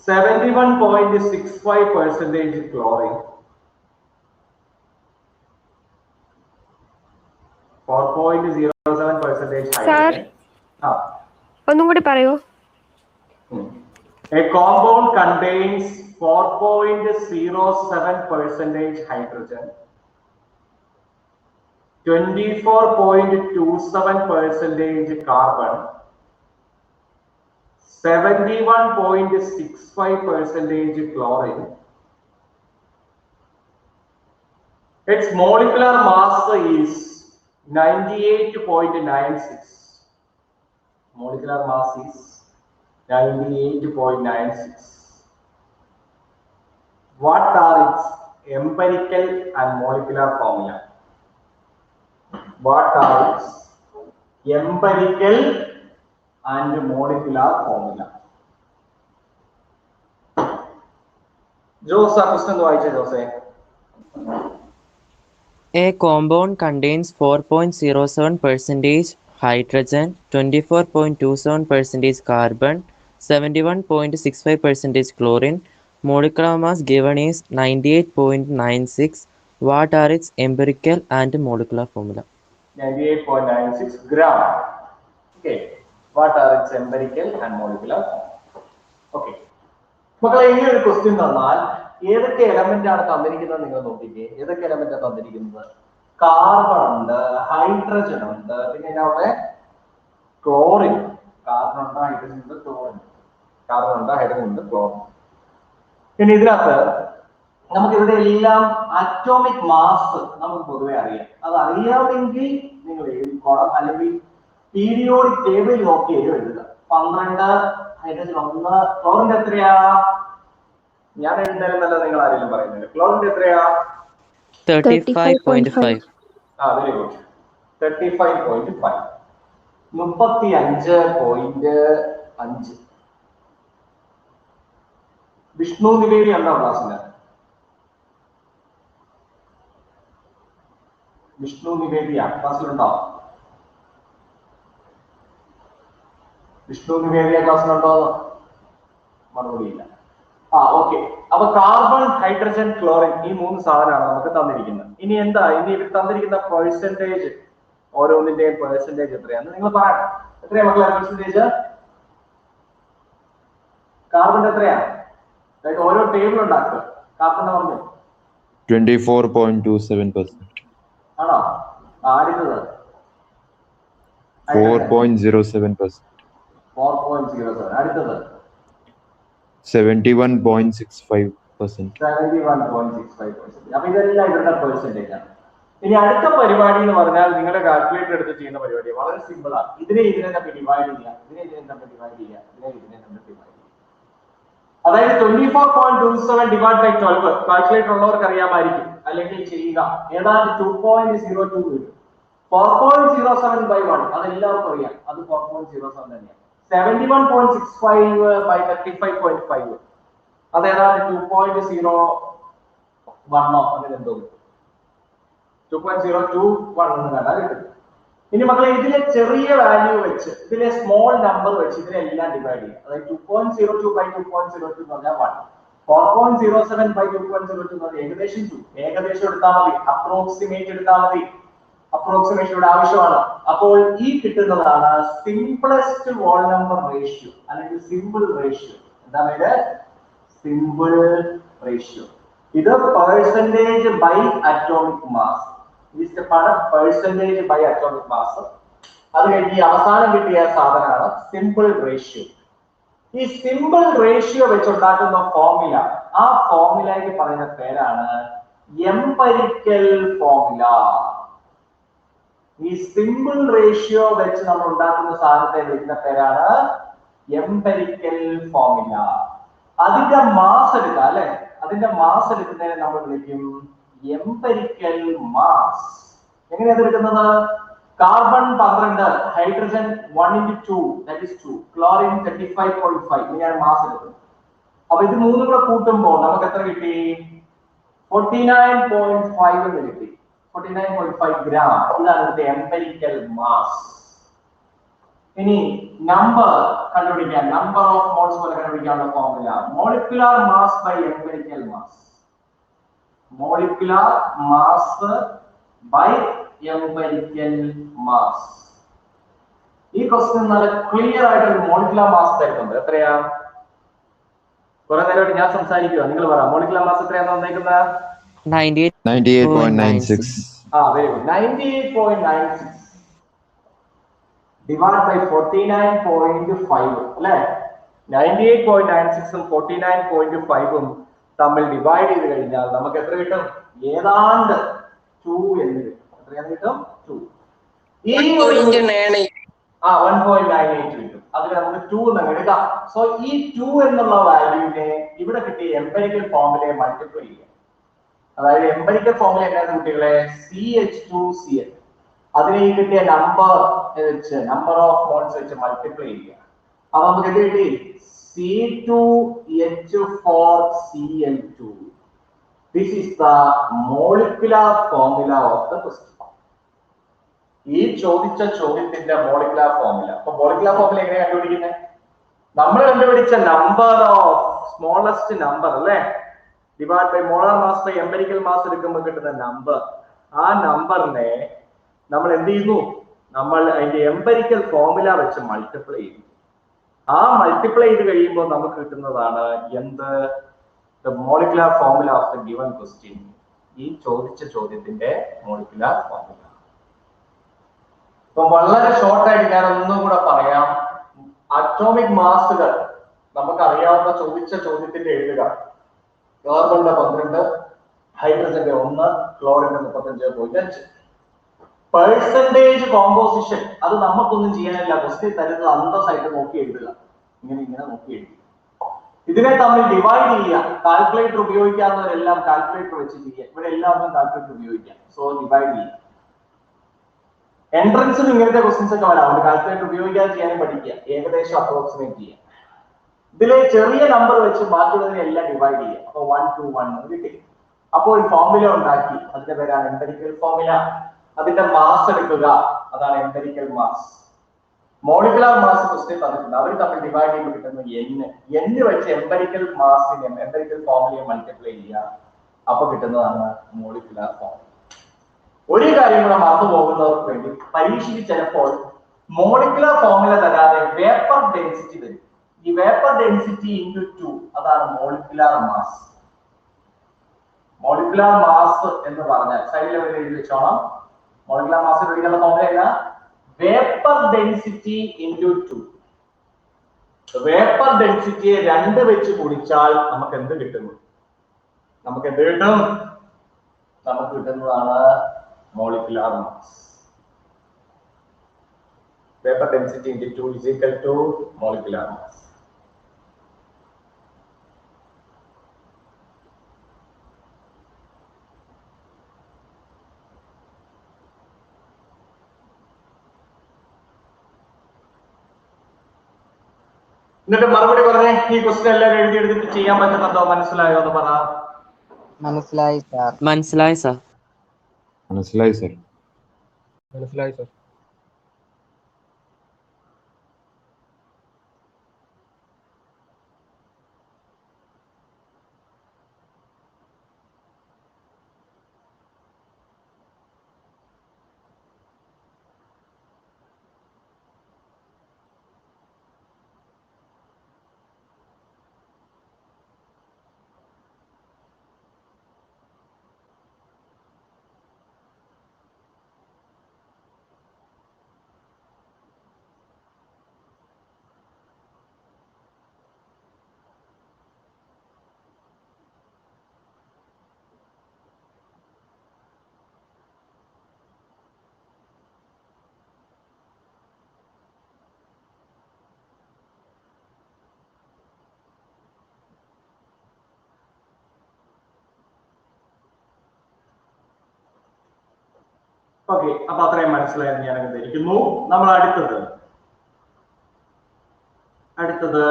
71.65% chlorine, 4.07% hydrogen. ഒന്നും കൂടി പറയൂ. A compound contains 4.07% hydrogen, 24.27% carbon, 71.65% chlorine. Its molecular mass is 98.96. Molecular mass is 98.96. What are its empirical and molecular formula? What are its empirical and molecular formula? Jose, question വായിച്ചേ Jose. A compound contains 4.07% hydrogen, 24.27% carbon, 71.65% chlorine. Molecular mass given is 98.96. What are its empirical and molecular formula? 98.96 gram. Okay. What are its empirical and molecular formula? Okay. മക്കളെ, ഈ ഒരു question തന്നാൽ ഏതൊക്കെ element ആണ് തന്നിരിക്കുന്നത് നിങ്ങൾ നോക്കിക്കേ. ഏതൊക്കെ എലമെന്റ് തന്നിരിക്കുന്നത്? കാർബൺ ഉണ്ട്, ഹൈഡ്രജൻ ഉണ്ട്, പിന്നെ അവിടെ ക്ലോറിൻ. കാർബൺ ഉണ്ട്, ഹൈഡ്രജൻ ഉണ്ട്, ക്ലോറിൻ. കാർബൺ ഉണ്ട്, ഹൈഡ്രജൻ ഉണ്ട്, ക്ലോറിൻ. പിന്നെ ഇതിനകത്ത് നമുക്ക് ഇവിടെ എല്ലാം അറ്റോമിക് മാസ് നമുക്ക് പൊതുവെ അറിയാം. അത് അറിയാമെങ്കിൽ നിങ്ങൾ എഴുതിക്കോണം, അല്ലെങ്കിൽ പീരിയോഡിക് ടേബിൾ നോക്കി എഴുതുക. 12 ഹൈഡ്രജൻ 1. ക്ലോറിന്റെ എത്രയാ? ഞാൻ എഴുതാനല്ല, നിങ്ങൾ ആരെങ്കിലും പറയുന്നത്. ക്ലോറിന്റെ എത്രയാ? 35.5. Very good. 35.5. 35.5. വിഷ്ണു നിവേദി ഉണ്ടോ ക്ലാസ്സിന്? വിഷ്ണു നിവേദിയ ക്ലാസ്സിലുണ്ടോ? വിഷ്ണു നിവേദിയ ക്ലാസ്സിലുണ്ടോ? മറുപടിയില്ല. ഓക്കെ. അപ്പൊ കാർബൺ, ഹൈഡ്രജൻ, ക്ലോറിൻ, ഈ 3 സാധനമാണ് നമുക്ക് തന്നിരിക്കുന്നത്. ഇനി എന്താ ഇനി ഇവർ തന്നിരിക്കുന്ന പെർസെന്റേജ്, ഓരോന്നിന്റെയും പെർസെന്റേജ് എത്രയാന്ന് നിങ്ങൾ പറയണം. എത്രയാ മക്കളെ പെർസെന്റേജ്? കാർബൺ എത്രയാ? അതായത് ഓരോ ടേബിൾ ഉണ്ടാക്കുക. കാർബൺ പറഞ്ഞു 24.27%. ആണോ? അടുത്തത് 4.07%. 4.07. അടുത്തത് 71.65%. 71.65%. അപ്പൊ ഇതെല്ലാം ഇവരുടെ പെർസെന്റേജ് ആണ്. ഇനി അടുത്ത പരിപാടി എന്ന് പറഞ്ഞാൽ നിങ്ങളുടെ കാൽക്കുലേറ്റർ എടുത്ത് ചെയ്യുന്ന പരിപാടി വളരെ സിമ്പിൾ ആണ്. ഇതിനെ തമ്മിൽ ഡിവൈഡ് ചെയ്യുക, ഇതിനെ തമ്മിൽ ഡിവൈഡ് ചെയ്യുക, ഇതിനെ തമ്മിൽ ഡിവൈഡ് ചെയ്യുക. അതായത് 24.27 ഡിവൈഡ് ബൈ 12 കാൽക്കുലേറ്റർ ഉള്ളവർക്ക് അറിയാമായിരിക്കും, അല്ലെങ്കിൽ ചെയ്യുക. ഏതാണ്ട് 2.02 വരും. 4.07 by 1 അതെല്ലാവർക്കും അറിയാം, അത് 4.07 തന്നെയാണ്. 71.65 by 35.5 അത് ഏതാണ്ട് 2.01 അങ്ങനെ എന്തോ 2.021 എന്ന് കണ്ടാൽ കിട്ടും. ഇനി മക്കളെ ഇതിലെ ചെറിയ വാല്യൂ വെച്ച്, ഇതിലെ സ്മോൾ നമ്പർ വെച്ച് ഇതിനെല്ലാം ഡിവൈഡ് ചെയ്യാം. അതായത് 2.02 by 2.02 എന്ന് പറഞ്ഞാൽ 1, 4.07 by 2.02 എന്ന് പറഞ്ഞാൽ ഏകദേശം 2. ഏകദേശം എടുത്താൽ മതി, അപ്രോക്സിമേറ്റ് എടുത്താൽ മതി. അപ്രോക്സിമേഷൻ ഇവിടെ ആവശ്യമാണ്. അപ്പോൾ ഈ കിട്ടുന്നതാണ് സിംപ്ലസ്റ്റ് വോൾ നമ്പർ റേഷ്യോ, അല്ലെങ്കിൽ സിമ്പിൾ റേഷ്യോ. എന്താണ് ഇത്? Simple ratio. ഇത് പെർസെന്റേജ് ബൈ അറ്റോമിക് മാസ്. ഈ സ്റ്റെപ്പാണ് പെർസെന്റേജ് ബൈ അറ്റോമിക് മാസ്. അത് കഴിഞ്ഞ് അവസാനം കിട്ടിയ സാധനമാണ് സിമ്പിൾ റേഷ്യോ. ഈ സിമ്പിൾ റേഷ്യോ വെച്ചുണ്ടാക്കുന്ന ഫോർമുല, ആ ഫോർമുലയ്ക്ക് പറയുന്ന പേരാണ് എംപരിക്കൽ ഫോർമുല. ഈ സിമ്പിൾ റേഷ്യോ വെച്ച് നമ്മൾ ഉണ്ടാക്കുന്ന സാധനത്തെ വിളിക്കുന്ന പേരാണ് എംപരിക്കൽ ഫോർമുല. അതിന്റെ മാസ് എടുക്കാം അല്ലെ, അതിന്റെ മാസ് എടുക്കുന്നതിനെ നമ്മൾ വിളിക്കും എംപരിക്കൽ മാസ്. എങ്ങനെയാണ് എടുക്കുന്നത്? Carbon 12, hydrogen 1 × 2 that is 2, chlorine 35.5, ഇങ്ങനെയാണ് മാസ് എടുക്കുന്നത്. അപ്പൊ ഇത് മൂന്നും കൂടെ കൂട്ടുമ്പോൾ നമുക്ക് എത്ര കിട്ടി? 49.5 എന്ന് കിട്ടി. 49.5 ഗ്രാം. ഇതാണ് ഇതിന്റെ എംപരിക്കൽ മാസ്. ഇനി നമ്പർ കണ്ടുപിടിക്കാൻ, നമ്പർ ഓഫ് മോൾസ് പോലെ കണ്ടുപിടിക്കാനുള്ള formula molecular mass by empirical mass. Molecular mass by empirical mass. ഈ ക്വസ്റ്റ്യൻ നല്ല ക്ലിയർ ആയിട്ട് ഒരു മോളിക്കുലാർ മാസ് തരുന്നുണ്ട്. എത്രയാ? കുറെ നേരമായിട്ട് ഞാൻ സംസാരിക്കുക, നിങ്ങൾ പറ. മോളിക്കുലാർ മാസ് എത്രയാന്ന് വന്നേക്കുന്നത്? 98.96. ആ, വെരി ഗുഡ്. 98.96 ഡിവൈഡ് ബൈ 49.5 അല്ലെ? 98.96 49.5 തമ്മിൽ ഡിവൈഡ് ചെയ്ത് കഴിഞ്ഞാൽ നമുക്ക് എത്ര കിട്ടും? ഏതാണ്ട് 2 എന്ന് കിട്ടും. എത്രയാണ് കിട്ടും? 2. ഈ 1.98 കിട്ടും. അതിൽ നമുക്ക് 2 എന്ന് എടുക്കാം. സോ ഈ 2 എന്നുള്ള വാല്യൂവിനെ ഇവിടെ കിട്ടിയ എംപരിക്കൽ ഫോർമുലയെ മൾട്ടിപ്ലൈ ചെയ്യാം. അതായത് എംപരിക്കൽ ഫോർമുല എന്നാണ് കുട്ടികളെ? CH2Cl. അതിനെ ഈ കിട്ടിയ നമ്പർ വെച്ച്, നമ്പർ ഓഫ് മോൾസ് വെച്ച് മൾട്ടിപ്ലൈ ചെയ്യുക. അപ്പൊ നമുക്ക് എന്ത് കിട്ടി? C2H4Cl2. This is the molecular formula of the question. ഈ ചോദിച്ച ചോദ്യത്തിന്റെ മോളിക്കുലാർ ഫോർമുല. അപ്പൊ മോളിക്കുലാർ ഫോർമുല എങ്ങനെ കണ്ടുപിടിക്കുന്നത്? നമ്മൾ കണ്ടുപിടിച്ച നമ്പർ ഓഫ് സ്മോളസ്റ്റ് നമ്പർ അല്ലെ, divide by molar mass by empirical mass എടുക്കുമ്പോൾ കിട്ടുന്ന നമ്പർ. ആ നമ്പറിനെ നമ്മൾ എന്ത് ചെയ്യുന്നു? നമ്മൾ അതിന്റെ എംപരിക്കൽ ഫോർമുല വെച്ച് മൾട്ടിപ്ലൈ ചെയ്യുന്നു. ആ മൾട്ടിപ്ലൈ ചെയ്ത് കഴിയുമ്പോൾ നമുക്ക് കിട്ടുന്നതാണ് എന്ത്? The molecular formula of the given question. ഈ ചോദിച്ച ചോദ്യത്തിന്റെ മോളിക്കുലാർ ഫോർമുല. അപ്പൊ വളരെ ഷോർട്ടായിട്ട് ഞാൻ ഒന്നും കൂടെ പറയാം. അറ്റോമിക് മാസുകൾ നമുക്ക് അറിയാവുന്ന ചോദിച്ച ചോദ്യത്തിന്റെ എഴുതുക. കാർബണിന്റെ 12, ഹൈഡ്രജന്റെ 1, ക്ലോറിന്റെ 35.5. പെർസെന്റേജ് കോമ്പോസിഷൻ അത് നമുക്കൊന്നും ചെയ്യാനില്ല. ക്വസ്റ്റ്യൻ തരുന്നത് അന്തസ്സായിട്ട് നോക്കി എഴുതുക. ഇങ്ങനെ നോക്കി എഴുതുക. ഇതിനെ തമ്മിൽ ഡിവൈഡ് ചെയ്യുക. കാൽക്കുലേറ്റർ ഉപയോഗിക്കാവുന്നവരെല്ലാം കാൽക്കുലേറ്റർ വെച്ച് ചെയ്യുക. ഇവിടെ എല്ലാവർക്കും കാൽക്കുലേറ്റർ ഉപയോഗിക്കാം. സോ ഡിവൈഡ് ചെയ്യുക. എൻട്രൻസിന് ഇങ്ങനത്തെ ക്വസ്റ്റ്യൻസ് ഒക്കെ വരാം. കാൽക്കുലേറ്റർ ഉപയോഗിക്കാതെ ചെയ്യാനും പഠിക്കുക. ഏകദേശം അപ്രോക്സിമേറ്റ് ചെയ്യുക. ഇതിലെ ചെറിയ നമ്പർ വെച്ച് ബാക്കിയുള്ളതിനെ എല്ലാം ഡിവൈഡ് ചെയ്യുക. അപ്പൊ 1 to 1 കിട്ടി. അപ്പോൾ ഒരു ഫോർമുല ഉണ്ടാക്കി. അതിന്റെ പേരാണ് എംപരിക്കൽ ഫോർമുല. അതിന്റെ മാസ് എടുക്കുക. അതാണ് എംപരിക്കൽ മാസ്. മോളിക്കുലാർ മാസ് ക്വസ്റ്റ്യൻ തന്നിട്ടുണ്ട്. അവർ തമ്മിൽ ഡിവൈഡ് ചെയ്യുമ്പോൾ കിട്ടുന്ന n വെച്ച് എംപരിക്കൽ മാസിനെ, എംപരിക്കൽ ഫോർമുലയെ മൾട്ടിപ്ലൈ ചെയ്യുക. അപ്പൊ കിട്ടുന്നതാണ് മോളിക്കുലാർ ഫോർമുല. ഒരു കാര്യം കൂടെ മറന്നു പോകുന്നവർക്ക് വേണ്ടി പരീക്ഷയ്ക്ക് ചിലപ്പോൾ മോളിക്കുലാർ ഫോർമുല തരാതെ വേപ്പർ ഡെൻസിറ്റി തരും. ഈ വേപ്പർ ഡെൻസിറ്റി ഇൻറ്റു 2 അതാണ് മോളിക്കുലാർ മാസ്. മോളിക്കുലാർ മാസ് എന്ന് പറഞ്ഞാൽ സൈഡിൽ എഴുതി വെച്ചോണം. മോളിക്കുലാർ മാസ് വിളിക്കുന്ന formula vapour density into 2. Vapour ഡെൻസിറ്റിയെ 2 വെച്ച് കുടിച്ചാൽ നമുക്ക് എന്ത് കിട്ടുന്നു? നമുക്ക് എന്ത് കിട്ടും? നമുക്ക് കിട്ടുന്നതാണ് molecular mass. Vapor density into 2 is equal to molecular mass. എന്നിട്ട് മറുപടി പറഞ്ഞേ. ഈ ക്വസ്റ്റ്യൻ എല്ലാവരും എഴുതി എടുത്തിട്ട് ചെയ്യാൻ പറ്റുന്നുണ്ടോ? മനസ്സിലായോ എന്ന് പറ. മനസ്സിലായി സാർ. മനസ്സിലായി സാർ. മനസ്സിലായി സർ. മനസ്സിലായി സർ. ഓക്കെ, അപ്പൊ അത്രയും മനസ്സിലായെന്ന് ഞാൻ ധരിക്കുന്നു. നമ്മൾ അടുത്തത്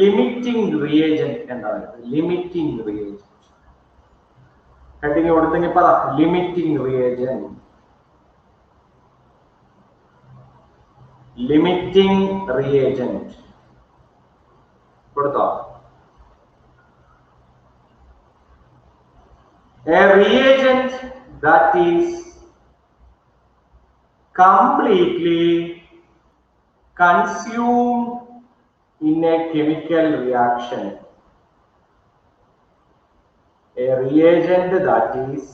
ലിമിറ്റിംഗ് റിയേജന്റ് എന്താണ്? ലിമിറ്റിംഗ് റിയേജന്റ് ഹെഡിങ് കൊടുത്തെങ്കിൽ പറ. Limiting reagent. ലിമിറ്റിംഗ് റിയേജന്റ് കൊടുത്തോ? A reagent that is completely consumed in a chemical reaction. A reagent that is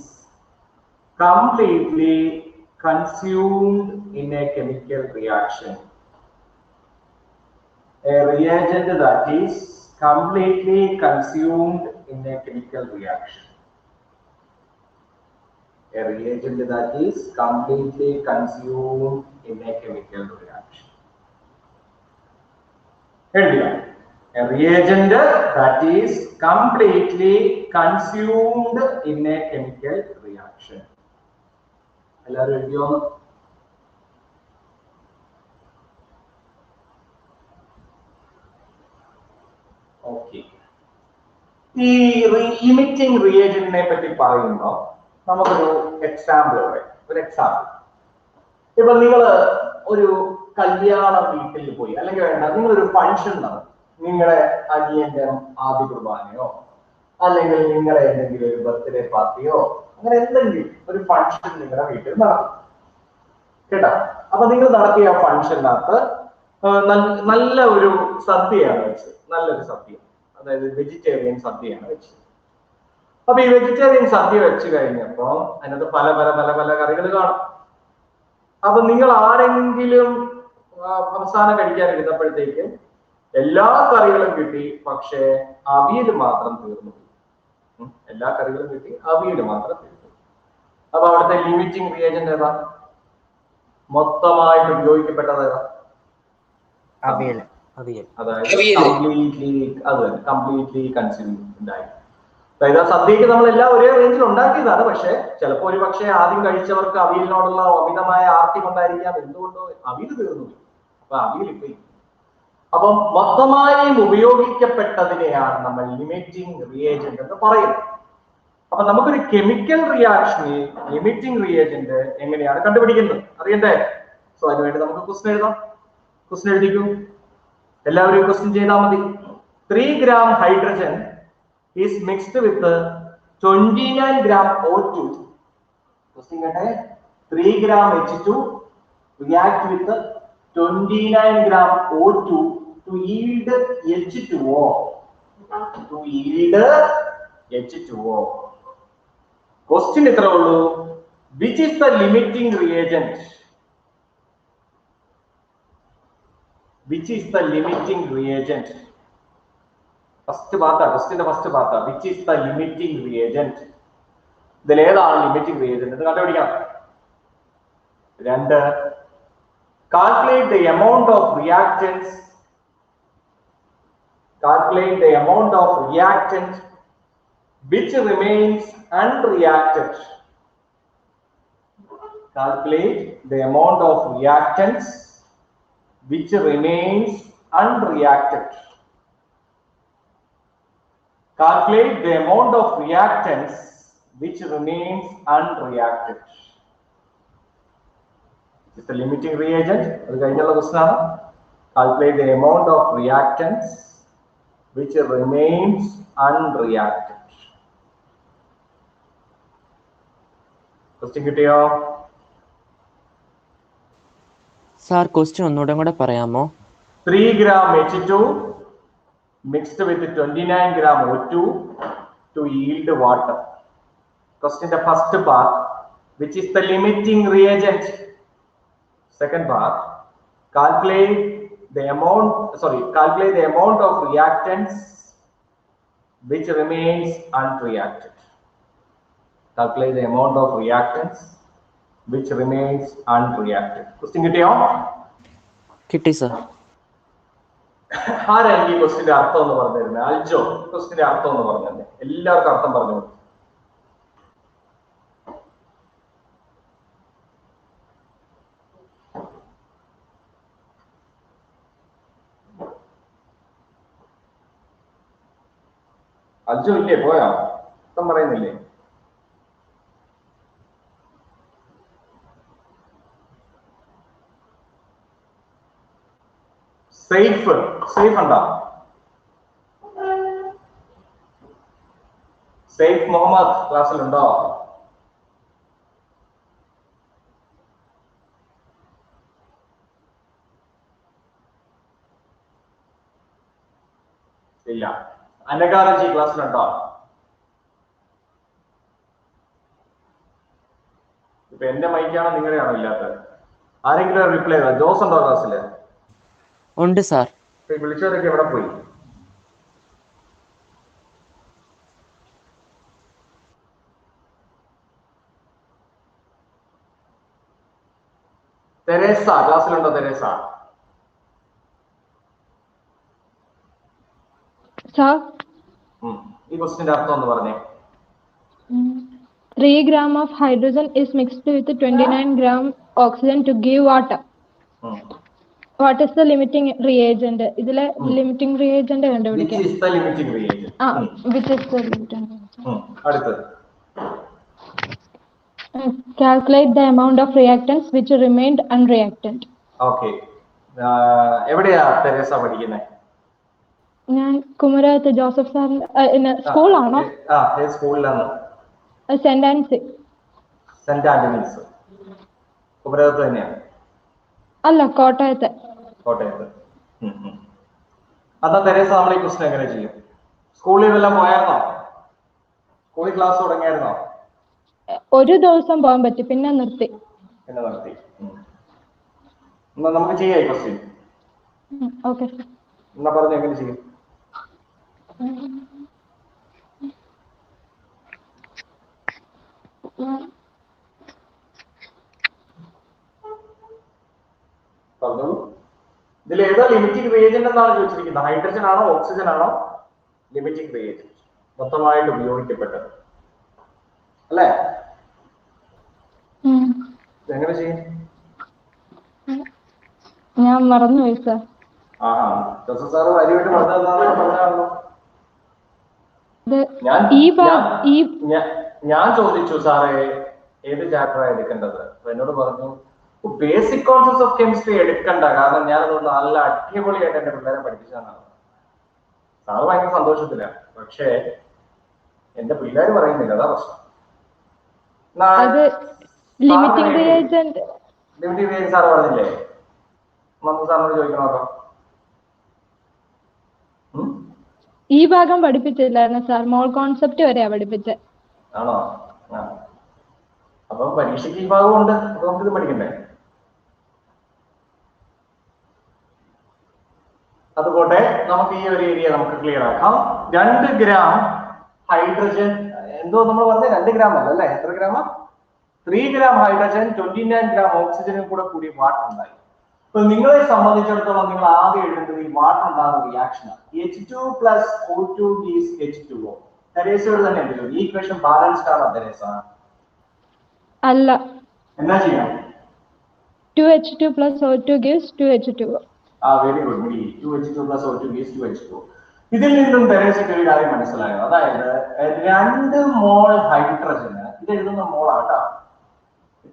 completely consumed in a chemical reaction. A reagent that is completely consumed in a chemical reaction. A reagent that is completely consumed in a chemical reaction. A reagent that is completely consumed in a chemical reaction. എല്ലാവരും എഴുതിയോ? Okay. ഈ limiting റിയേജന്റിനെ പറ്റി പറയുമ്പോൾ നമുക്കൊരു example പറയാം. ഒരു example, ഇപ്പൊ നിങ്ങൾ ഒരു കല്യാണ വീട്ടിൽ പോയി, അല്ലെങ്കിൽ വേണ്ട, നിങ്ങളൊരു ഫംഗ്ഷൻ നടന്നു, നിങ്ങളുടെ അനിയന്റെ ആദ്യ കുർബാനയോ അല്ലെങ്കിൽ നിങ്ങളുടെ എന്തെങ്കിലും ഒരു ബർത്ത്ഡേ പാർട്ടിയോ അങ്ങനെ എന്തെങ്കിലും ഒരു ഫംഗ്ഷൻ നിങ്ങളുടെ വീട്ടിൽ നടന്നു കേട്ടോ. അപ്പൊ നിങ്ങൾ നടത്തിയ ഫംഗ്ഷനകത്ത് നല്ല ഒരു സദ്യയാണ് വെച്ചത്, നല്ലൊരു സദ്യ, അതായത് വെജിറ്റേറിയൻ സദ്യയാണ് വെച്ചത്. അപ്പൊ ഈ വെജിറ്റേറിയൻ സദ്യ വെച്ച് കഴിഞ്ഞപ്പോ അതിനകത്ത് പല പല പല പല കറികൾ കാണും. അപ്പൊ നിങ്ങൾ ആരെങ്കിലും അവസാനം കഴിക്കാൻ എടുത്തപ്പോഴത്തേക്കും എല്ലാ കറികളും കിട്ടി, പക്ഷേ അവിയൽ മാത്രം തീർന്നു. എല്ലാ കറികളും കിട്ടി, അവിയൽ മാത്രം തീർന്നു. അപ്പൊ അവിടുത്തെ ലിമിറ്റിംഗ് റിയേജന്റ് ഏതാ? മൊത്തമായിട്ട് ഉപയോഗിക്കപ്പെട്ടത് ഏതാ? അവിയൽ. അതായത് കംപ്ലീറ്റ്ലി കൺസ്യൂംഡ് ആയി. അതായത് ആ സദ്യക്ക് നമ്മളെല്ലാം ഒരേ റേഞ്ചിൽ ഉണ്ടാക്കിയതാണ്, പക്ഷെ ചിലപ്പോൾ ഒരു പക്ഷേ ആദ്യം കഴിച്ചവർക്ക് അവിയലിനോടുള്ള അമിതമായ ആർത്തി കൊണ്ടായിരിക്കാം എന്തുകൊണ്ടോ അവിയൽ തീർന്നു. അപ്പൊ അവിയൽ ഇപ്പൊ അപ്പം മൊത്തമായും ഉപയോഗിക്കപ്പെട്ടതിനെയാണ് നമ്മൾ ലിമിറ്റിംഗ് റിയേജന്റ് എന്ന് പറയുന്നത്. അപ്പൊ നമുക്കൊരു കെമിക്കൽ റിയാക്ഷനിൽ ലിമിറ്റിംഗ് റിയേജന്റ് എങ്ങനെയാണ് കണ്ടുപിടിക്കുന്നത് അറിയണ്ടേ? സോ അതിനുവേണ്ടി നമുക്ക് ക്വസ്റ്റ്യൻ എഴുതാം. ക്വസ്റ്റ്യൻ എഴുതിക്കൂ, എല്ലാവരും ക്വസ്റ്റ്യൻ ചെയ്താൽ മതി. 3 gram hydrogen is mixed with 29 gram O2. Question കേട്ടെ, 3 gram H2 react with 29 gram O2 to yield H2O. To yield H2O. Question ഇത്രേ ഉള്ളൂ. Which is the limiting reagent? Which is the limiting reagent? First പാർട്ടാ, ക്വസ്റ്റിന്റെ first പാർട്ടാ. Which is the limiting reagent? ഇതിലേതാണ് limiting reagent എന്ന് കണ്ടുപിടിക്കണം. 2, calculate the amount of reactants. Calculate the amount of reactant which remains unreacted. Calculate the amount of reactants which remains unreacted. Calculate the amount of reactants which remains unreacted. This is the limiting reagent. Calculate the amount of reactants which remains unreacted. Question കിട്ടിയോ? Sir question ഒന്നുകൂടെ കൂടെ പറയാമോ? 3 gram H2 mixed with 29 gram O2 to yield water. Question the first part, which is the limiting reagent. Second part, calculate the amount of reactants which remains unreacted. Calculate the amount of reactants which remains unreacted. Question കിട്ടിയോ? കിട്ടി sir. ആരാണ് ഈ ക്വസ്റ്റിന്റെ അർത്ഥം എന്ന് പറഞ്ഞിരുന്നത്? അൽജോ, ക്വസ്റ്റിന്റെ അർത്ഥം എന്ന് പറഞ്ഞത് എല്ലാവർക്കും അർത്ഥം പറഞ്ഞു. അഞ്ചു ഇല്ലേ? പോയോ? ഇപ്പം പറയുന്നില്ലേ? സേഫ് ഉണ്ടോ? സേഫ് മുഹമ്മദ് ക്ലാസ്സിലുണ്ടോ? ഇല്ല. അനകാരജി ക്ലാസ്സിലുണ്ടോ? ഇപ്പൊ എന്റെ മൈക്കാണോ നിങ്ങളുടെയാണോ ഇല്ലാത്തത്? ആരെങ്കിലും റിപ്ലൈ ചെയ്താ? ജോസ് ഉണ്ടോ ക്ലാസ്സില്? ഉണ്ട് സാർ. വിളിച്ചവരൊക്കെ എവിടെ പോയി? തെരേസ ക്ലാസ്സിലുണ്ടോ? തെരേസ Sir, ഈ ക്വസ്റ്റിന്റെ അർത്ഥം ഒന്ന് പറഞ്ഞേ. 3 gram of hydrogen is mixed with 29 gram oxygen to give water. What is the limiting reagent? ഇതിലെ limiting reagent കണ്ടുപിടിക്കാം. Which is the limiting reagent? Which is the limiting reagent? അടുത്തത്. Calculate the amount of reactants which remained unreactant. Okay. എവിടെയാ Teresa പഠിക്കുന്നത്? ഞാൻ കുമരകത്ത് Joseph സാറിന്റെ സ്കൂളാണോ? സ്കൂളിലാണ്. Saint Antony's കുമരകത്ത് തന്നെയാണ്? അല്ല, കോട്ടയത്ത്. അതാ തെരേസ, നമ്മൾ ഈ ക്വസ്റ്റൻ എങ്ങനെ ചെയ്യും? സ്കൂളിൽ വല്ലതും പോയായിരുന്നോ? സ്കൂളിൽ ക്ലാസ് തുടങ്ങിയായിരുന്നോ? ഒരു ദിവസം പോകാൻ പറ്റി, പിന്നെ നിർത്തി. എന്നാ നമുക്ക് ചെയ്യാം ഈ ക്വസ്റ്റ്യൻ. ഓക്കെ. എന്നാ പറഞ്ഞു എങ്ങനെ ചെയ്യും? പറഞ്ഞോളൂ. ഇതിൽ ഏതാ ലിമിറ്റിംഗ് റിയേജന്റ് എന്നാണ് ചോദിച്ചിരിക്കുന്നത്? ഹൈഡ്രജൻ ആണോ ഓക്സിജൻ ആണോ ലിമിറ്റിംഗ് റിയേജന്റ് മൊത്തമായിട്ട് ഉപയോഗിക്കപ്പെട്ടത് അല്ലേ? എങ്ങനെ ചെയ്യും? ഞാൻ മറന്നുപോയി സാർ. ജോസഫ് സാറ് വരിയായിട്ട് പറഞ്ഞാണല്ലോ. ഞാൻ ചോദിച്ചു സാറേ ഏത് ചാപ്റ്റർ എടുക്കേണ്ടത്? അപ്പൊ എന്നോട് പറഞ്ഞു ബേസിക് കോൺസെപ്റ്റ്സ് ഓഫ് കെമിസ്ട്രി എടുക്കണ്ട, കാരണം ഞാൻ അതുകൊണ്ട് നല്ല അടിപൊളിയായിട്ട് എന്റെ പിള്ളേരെ പഠിപ്പിച്ചതാണ്. സാറ് ഭയങ്കര സന്തോഷത്തില്ല, പക്ഷേ എന്റെ പിള്ളേര് പറയുന്നില്ല, അതാ പ്രശ്നം. ലിമിറ്റിംഗ് റിയേജന്റ് സാറ് പറഞ്ഞില്ലേ? നമുക്ക് സാറിനോട് ചോദിക്കണമല്ലോ. ഈ ഭാഗം പഠിപ്പിച്ചില്ലായിരുന്നു സാർ, മോൾ കോൺസെപ്റ്റ് വരെയാ പഠിപ്പിച്ചത്. ആണോ? അപ്പൊ പരീക്ഷയ്ക്ക് ഈ ഭാഗം ഉണ്ട്, അപ്പൊ നമുക്കിത് പഠിക്കണ്ടേ? അതുപോലെ നമുക്ക് ഈ ഒരു ഏരിയ നമുക്ക് ക്ലിയർ ആക്കാം. 2 gram ഹൈഡ്രജൻ, എന്തോ നമ്മൾ പറഞ്ഞ 2 gram അല്ല അല്ലേ? എത്ര ഗ്രാമാ? 3 gram ഹൈഡ്രജൻ 29 gram ഓക്സിജനും കൂടി വാട്ടർ ഉണ്ടായി. അപ്പൊ നിങ്ങളെ സംബന്ധിച്ചിടത്തോളം നിങ്ങൾ ആദ്യം എഴുതേണ്ടത് ഈ വാട്ടർ ഉണ്ടാകുന്ന റിയാക്ഷനാണ്. H2 plus O2 is H2O. തെരേസയോട് തന്നെ ഉണ്ടല്ലോ, ഈ ഇക്വേഷൻ ബാലൻസ്ഡ് ആണോ തെരേസ? അല്ല. എന്നാ ചെയ്യാം? 2H2 plus O2 gives 2H2O. Very good. 2H2 plus O2 gives 2H2O. ഇതിൽ നിന്നും തെരേസയ്ക്ക് ഒരു കാര്യം മനസ്സിലായോ? അതായത് 2 മോൾ ഹൈഡ്രജന്, ഇത് എഴുതുന്ന മോളാണ് കേട്ടോ,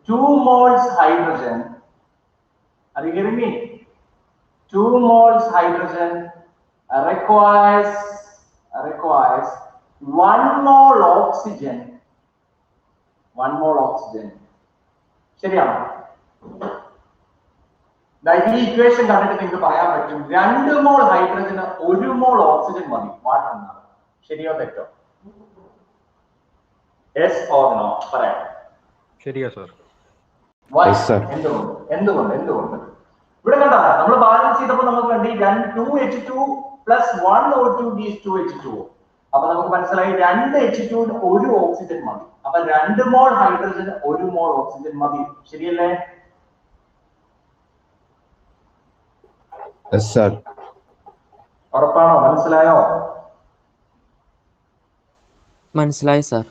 2 moles hydrogen, are you hearing me? 2 moles hydrogen requires 1 mole oxygen. 1 mole oxygen. ശരിയാണോ? ഈ ഇക്വേഷൻ കണ്ടിട്ട് നിങ്ങൾക്ക് പറയാൻ പറ്റും 2 മോൾ ഹൈഡ്രജന് 1 മോൾ ഓക്സിജൻ മതി വാട്ടർ എന്നാണ്. ശരിയോ തെറ്റോ? യെസ് ഓർ നോ പറയാം. ശരിയാ സാർ. എന്തുകൊണ്ട്? ഇവിടെ കണ്ടാ നമ്മൾ ബാലൻസ് ചെയ്തപ്പോൾ നമുക്ക് കണ്ടി 2H2 plus 1 O2 gives 2H2O. അപ്പൊ നമുക്ക് മനസ്സിലായി 2H2 ന് 1 ഓക്സിജൻ മതി. അപ്പൊ 2 മോൾ ഹൈഡ്രജന് 1 മോൾ ഓക്സിജൻ മതി. ശരിയല്ലേ? ഉറപ്പാണോ? മനസ്സിലായോ? മനസ്സിലായി സാർ.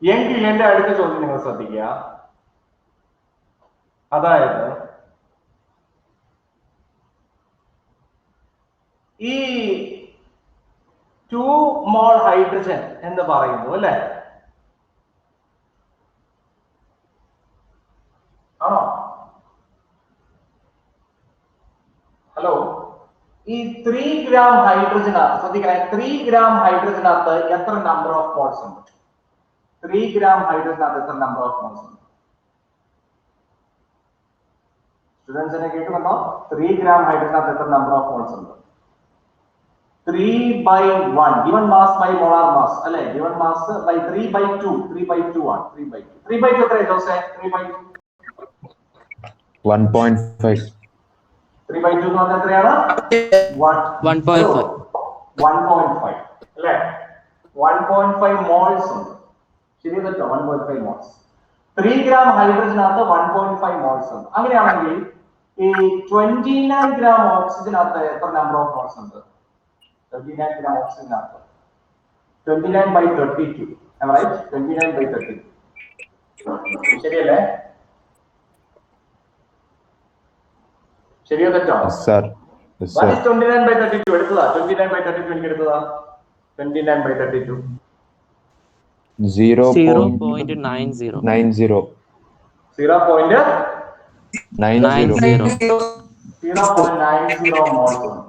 എങ്കിൽ എന്റെ അടുത്ത ചോദ്യം നിങ്ങൾ ശ്രദ്ധിക്കുക. അതായത് ഈ 2 മോൾ ഹൈഡ്രജൻ എന്ന് പറയുന്നു അല്ലേ? ആണോ? ഹലോ, ഈ 3 ഗ്രാം ഹൈഡ്രജനകത്ത് ശ്രദ്ധിക്കണേ, 3 ഗ്രാം ഹൈഡ്രജനകത്ത് എത്ര നമ്പർ ഓഫ് മോൾസ് ഉണ്ട്? 3 ഗ്രാം ഹൈഡ്രജനകത്ത് എത്ര നമ്പർ ഓഫ് മോൾസ് ഉണ്ട്? സ്റ്റുഡൻസിനെ കേൾക്കുന്നുണ്ടോ? 3 ഗ്രാം ഹൈഡ്രജനകത്ത് എത്ര നമ്പർ ഓഫ് മോൾസ് ഉണ്ട്? 3/1 given mass by molar mass അല്ലേ? given mass by 3/2 3/2 ആണ്. 3/2 എത്ര ജോസേ? 3/2 1.5. 3/2 എന്ന് പറഞ്ഞാൽ എത്രയാണ്? 1.5. 1.5 അല്ലേ? 1.5 മോൾസ് ഉണ്ട്. ശരി തെറ്റോ? 1.5 മോൾസ്. 3 ഗ്രാം ഹൈഡ്രജനകത്ത് 1.5 മോൾസ് ഉണ്ട്. അങ്ങനെയാണെങ്കിൽ ഈ 29 ഗ്രാം ഓക്സിജനകത്ത് എത്ര നമ്പർ ഓഫ് മോൾസ് ഉണ്ട്? 29 gram oxygen after 29/32. Am I right? 29/32. ശരിയല്ലേ? ശരിയോ തെറ്റോ? Yes, sir. Yes, What is sir. 29/32? എടുത്തതാ 29/32 എനിക്ക് എടുത്തതാ 29/32 0.90. 0.90. 0.90 മോൾസ് ഉണ്ട്.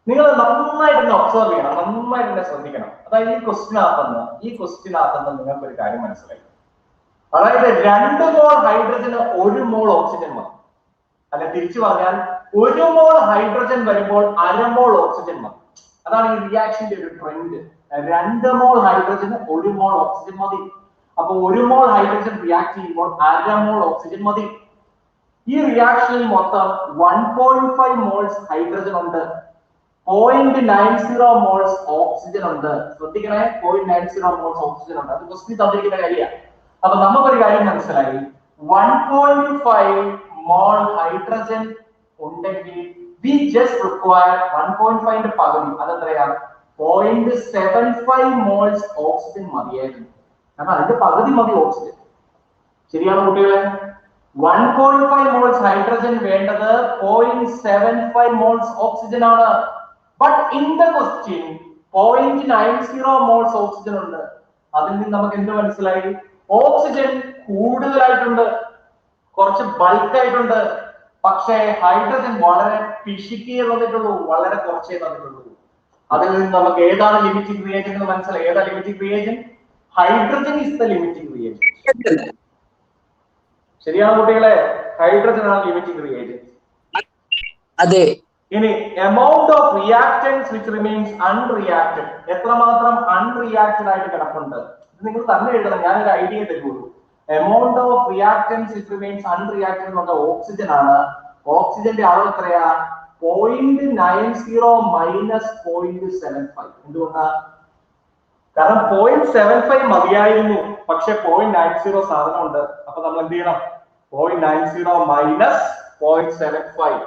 നിങ്ങൾ നന്നായിട്ട് ഒബ്സർവ് ചെയ്യണം, നന്നായിട്ട് ശ്രദ്ധിക്കണം. അതായത് ഈ ക്വസ്റ്റ്യനകത്തുനിന്ന് നിങ്ങൾക്ക് ഒരു കാര്യം മനസ്സിലായി. അതായത് 2 മോൾ ഹൈഡ്രജന് 1 മോൾ ഓക്സിജൻ മതി. അല്ല, തിരിച്ചു പറഞ്ഞാൽ 1 മോൾ ഹൈഡ്രജൻ വരുമ്പോൾ 1/2 മോൾ ഓക്സിജൻ മതി. അതാണ് ഈ റിയാക്ഷന്റെ ഒരു ട്രെൻഡ്. 2 മോൾ ഹൈഡ്രജന് 1 മോൾ ഓക്സിജൻ മതി. അപ്പൊ 1 മോൾ ഹൈഡ്രജൻ റിയാക്ട് ചെയ്യുമ്പോൾ 1/2 മോൾ ഓക്സിജൻ മതി. ഈ റിയാക്ഷനിൽ മൊത്തം 1.5 മോൾസ് ഹൈഡ്രജൻ ഉണ്ട്, 0.90 മോൾസ് ഓക്സിജൻ ഉണ്ട്. ശ്രദ്ധിക്കണേ, 0.90 മോൾസ് ഓക്സിജൻ ഉണ്ട്. അത് ക്വസ്റ്റ്യൻ തന്നിരിക്കുന്ന കാര്യമാണ്. അപ്പൊ നമുക്കൊരു കാര്യം മനസ്സിലായി, 1.5 മോൾ ഹൈഡ്രജൻ ഉണ്ടെങ്കിൽ വി ജസ്റ്റ് റിക്വയർ 1.5ന്റെ പകുതി, അതെത്രയാ? 0.75 മോൾസ് ഓക്സിജൻ മതിയായിരുന്നു. കാരണം അതിന്റെ പകുതി മതി ഓക്സിജൻ. ശരിയാണ് കുട്ടികളെ? 1.5 മോൾസ് ഹൈഡ്രജൻ വേണ്ടത് 0.75 മോൾസ് ഓക്സിജൻ ആണ്. But in the question 0.90 moles oxygen ഉണ്ട്. അതിൽ നിന്ന് നമുക്ക് എന്ത് മനസ്സിലായി? ഓക്സിജൻ കൂടുതലായിട്ടുണ്ട്, കുറച്ച് ബൾക്കായിട്ടുണ്ട്. പക്ഷേ ഹൈഡ്രജൻ വളരെ പിശുക്കിയേ തന്നിട്ടുള്ളൂ, വളരെ കുറച്ചേ തന്നിട്ടുള്ളൂ. അതിൽ നിന്ന് നമുക്ക് ഏതാണ് ലിമിറ്റിംഗ് റിയേജന്റ് എന്ന് മനസ്സിലായി. ഏതാ limiting reagent? Hydrogen is the limiting reagent. ശരിയാണ് കുട്ടികളെ? ഹൈഡ്രജൻ ആണ് ലിമിറ്റിംഗ് റിയേജന്റ്. അതെ. ഇനി amount of reactants which remains unreacted, എത്രമാത്രം അൺറിയാക്റ്റഡ് ആയിട്ട് കിടപ്പുണ്ട് ഇത് നിങ്ങൾ തന്നെ എഴുതണം. ഞാനൊരു ഐഡിയ തരുള്ളൂ. Amount of reactants which remains unreacted എന്ന് പറഞ്ഞാൽ ഓക്സിജൻ ആണ്. ഓക്സിജന്റെ അളവ് എത്രയാ? 0.90 മൈനസ് 0.75. എന്തുകൊണ്ടാ? കാരണം 0.75 മതിയായിരുന്നു, പക്ഷെ 0.90 സാധനം ഉണ്ട്. അപ്പൊ നമ്മൾ എന്ത് ചെയ്യണം? 0.90 മൈനസ് 0.75,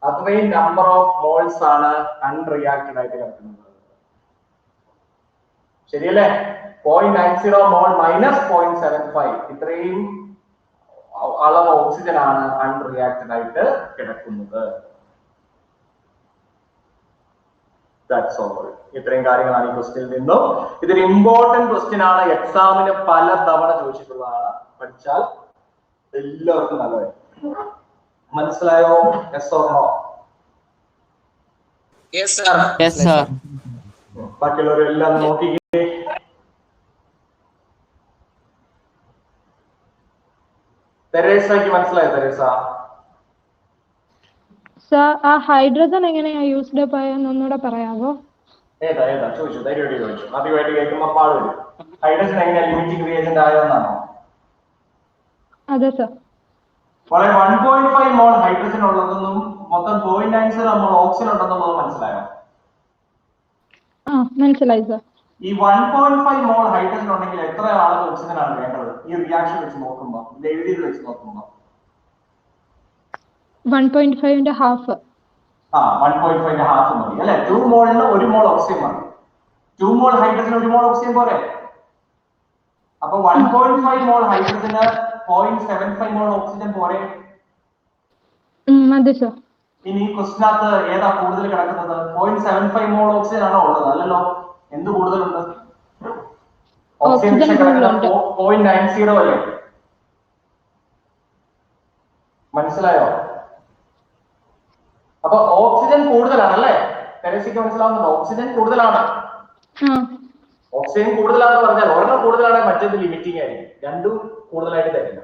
അത്രയും നമ്പർ ഓഫ് മോൾസ് ആണ് അൺറിയാക്റ്റഡ് ആയിട്ട് കിടക്കുന്നത്. ശരിയല്ലേ? 0.90 മോൾ മൈനസ് 0.75, ഇത്രയും അളവ് ഓക്സിജൻ ആണ് അൺറിയാക്റ്റഡ് ആയിട്ട് കിടക്കുന്നത്. ഇത്രയും കാര്യങ്ങളാണ് ഈ ക്വസ്റ്റ്യനിൽ നിന്നും. ഇതൊരു ഇമ്പോർട്ടന്റ് ക്വസ്റ്റ്യൻ ആണ്, എക്സാമിന് പല തവണ ചോദിച്ചിട്ടുള്ളതാണ്. പഠിച്ചാൽ എല്ലാവർക്കും നല്ലതായിരിക്കും. മനസ്സിലായോ? Yes or no? Yes, sir. ബാക്കിയുള്ളവരെല്ലാം നോക്കിക്കേ. തെരേസയ്ക്ക് മനസ്സിലായോ? തെരേസ, സർ, ആ ഹൈഡ്രജൻ എങ്ങനെയാ യൂസ്ഡ് അപ്പ് ആയെന്ന് ഒന്നുകൂടെ പറയാമോ? ഏതാ ചോദിച്ചു, ധൈര്യമായിട്ട് ചോദിച്ചു. ആദ്യമായിട്ട് കേൾക്കുമ്പോൾ പാട് വരും. ഹൈഡ്രജൻ എങ്ങനെയാ ലിമിറ്റിംഗ് റിയേജന്റ് ആയതെന്നാണോ? അതെ സർ. വളരെ 1.5 മോൾ ഹൈഡ്രജൻ ഉള്ളതെന്നും മൊത്തം 0.90 മോൾ ഓക്സിജൻ ഉണ്ടെന്നുള്ളത് മനസ്സിലായോ? ആ, മനസ്സിലായി സർ. ഈ 1.5 മോൾ ഹൈഡ്രജൻ ഉണ്ടെങ്കിൽ എത്ര ആളുകൾ ഓക്സിജൻ ആണ് വേണ്ടത്? ഈ റിയാക്ഷൻ വെച്ച് നോക്കുമ്പോൾ, ഇത് എഴുതിയത് വെച്ച് നോക്കുമ്പോൾ 1.5ന്റെ ഹാഫ്. 1.5ന്റെ ഹാഫ് മതി അല്ലെ? 2 മോളിന് 1 മോൾ ഓക്സിജൻ മതി. 2 മോൾ ഹൈഡ്രജൻ 1 മോൾ ഓക്സിജൻ പോരെ? അപ്പൊ 1.5 മോൾ ഹൈഡ്രജന് 0.75 മോൾ ഓക്സിജൻ പോരെ? അതെ സർ. ഇനി ഈ ക്വസ്റ്റിനകത്ത് ഏതാ കൂടുതൽ കിടക്കുന്നത്? 0.75 മോൾ ഓക്സിജൻ ആണോ ഉള്ളത്? അല്ലല്ലോ. എന്ത് കൂടുതലുണ്ട്? ഓക്സിജൻ കിടക്കുന്നത് 0.90 അല്ലേ? മനസ്സിലായോ? അപ്പൊ ഓക്സിജൻ കൂടുതലാണല്ലേ? തെരേസയ്ക്ക് മനസ്സിലാവുന്നുണ്ടോ? ഓക്സിജൻ കൂടുതലാണ്. ഓക്സിജൻ കൂടുതലാണെന്ന് പറഞ്ഞാൽ ഒരെണ്ണം കൂടുതലാണെങ്കിൽ മറ്റേത് ലിമിറ്റിംഗ് ആയിരിക്കും. രണ്ടും കൂടുതലായിട്ട് തരില്ല.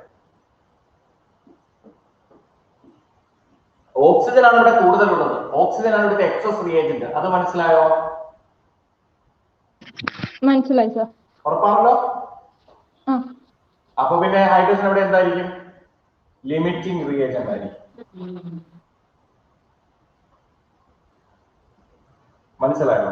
ഓക്സിജൻ ആണ് ഇവിടെ കൂടുതലുള്ളത്. ഓക്സിജൻ ആണ് ഇവിടുത്തെ എക്സസ് റിയേജന്റ്. അത് മനസ്സിലായോ? മനസ്സിലായി സർ. ഉറപ്പാണല്ലോ. അപ്പൊ പിന്നെ ഹൈഡ്രജൻ ഇവിടെ എന്തായിരിക്കും? ലിമിറ്റിംഗ് റിയേജന്റ് ആയിരിക്കും. മനസ്സിലായോ?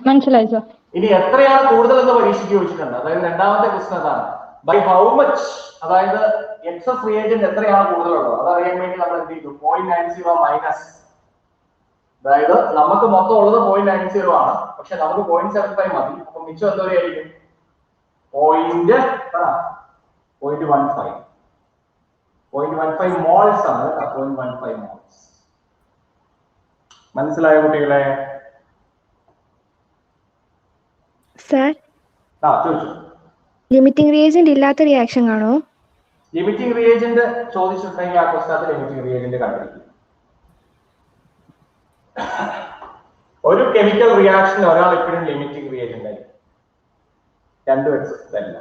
മനസ്സിലായി സർ. ഇനി എത്രയാണ് കൂടുതൽ എന്ന് പരീക്ഷയ്ക്ക് ചോദിച്ചിട്ടുണ്ട്. അതായത് രണ്ടാമത്തെ ക്വസ്റ്റൻ അതാണ്. ബൈ ഹൗ മച്ച്, അതായത് എക്സസ് റിയേജന്റ് എത്രയാണ് കൂടുതലുള്ളത് അതറിയാൻ വേണ്ടി നമ്മൾ എന്ത് ചെയ്തു? 0.90 മൈനസ്, അതായത് നമുക്ക് മൊത്തം ഉള്ളത് 0.90 ആണ്, പക്ഷെ നമുക്ക് 0.75 മതി. അപ്പൊ മിച്ചം എന്തോരെയായിരിക്കും? 0.15 മോൾസ് ആണ്. 0.15 മോൾസ്. മനസ്സിലായോ കുട്ടികളെ? സർ, ചോദിച്ചു. ലിമിറ്റിംഗ് റിയേജന്റ് ഇല്ലാത്ത റിയാക്ഷൻ കാണോ? ലിമിറ്റിംഗ് റിയേജന്റ് ചോദിച്ചിട്ടുണ്ടെങ്കിൽ ആ ക്വസ്റ്റ്യൻ ലിമിറ്റിംഗ് റിയേജന്റ് കണ്ടിരിക്കും. ഒരു കെമിക്കൽ റിയാക്ഷൻ ഒരാൾ എപ്പോഴും ലിമിറ്റിംഗ് റിയേജന്റ് ആയിരിക്കും. രണ്ടും എക്സസ് അല്ല.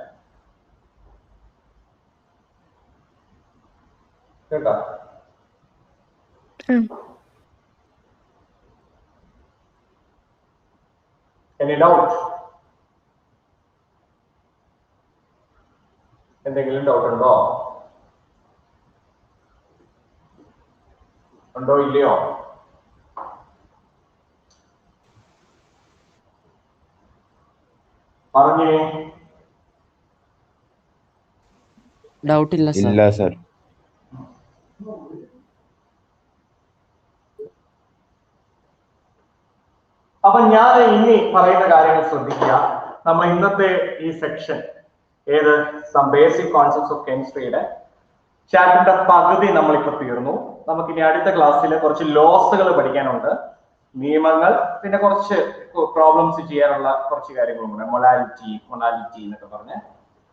കേട്ടോ? Any doubt? എന്തെങ്കിലും ഡൗട്ട് ഉണ്ടോ? ഉണ്ടോ ഇല്ലയോ? പറഞ്ഞേ. ഡൗട്ട് ഇല്ല സർ. ഇല്ല സർ. അപ്പൊ ഞാൻ ഇനി പറയുന്ന കാര്യങ്ങൾ ശ്രദ്ധിക്കുക. നമ്മൾ ഇന്നത്തെ ഈ സെക്ഷൻ ഏത് സം ബേസിക് കോൺസെപ്റ്റ്സ് ഓഫ് കെമിസ്ട്രിയുടെ ചാപ്റ്ററിന്റെ പകുതി നമ്മളിപ്പോ തീർന്നു. നമുക്ക് ഇനി അടുത്ത ക്ലാസ്സിൽ കുറച്ച് ലോസുകൾ പഠിക്കാനുണ്ട്, നിയമങ്ങൾ, പിന്നെ കുറച്ച് പ്രോബ്ലംസ് ചെയ്യാനുള്ള കുറച്ച് കാര്യങ്ങളും കൂടെ, മൊളാലിറ്റി എന്നൊക്കെ പറഞ്ഞ്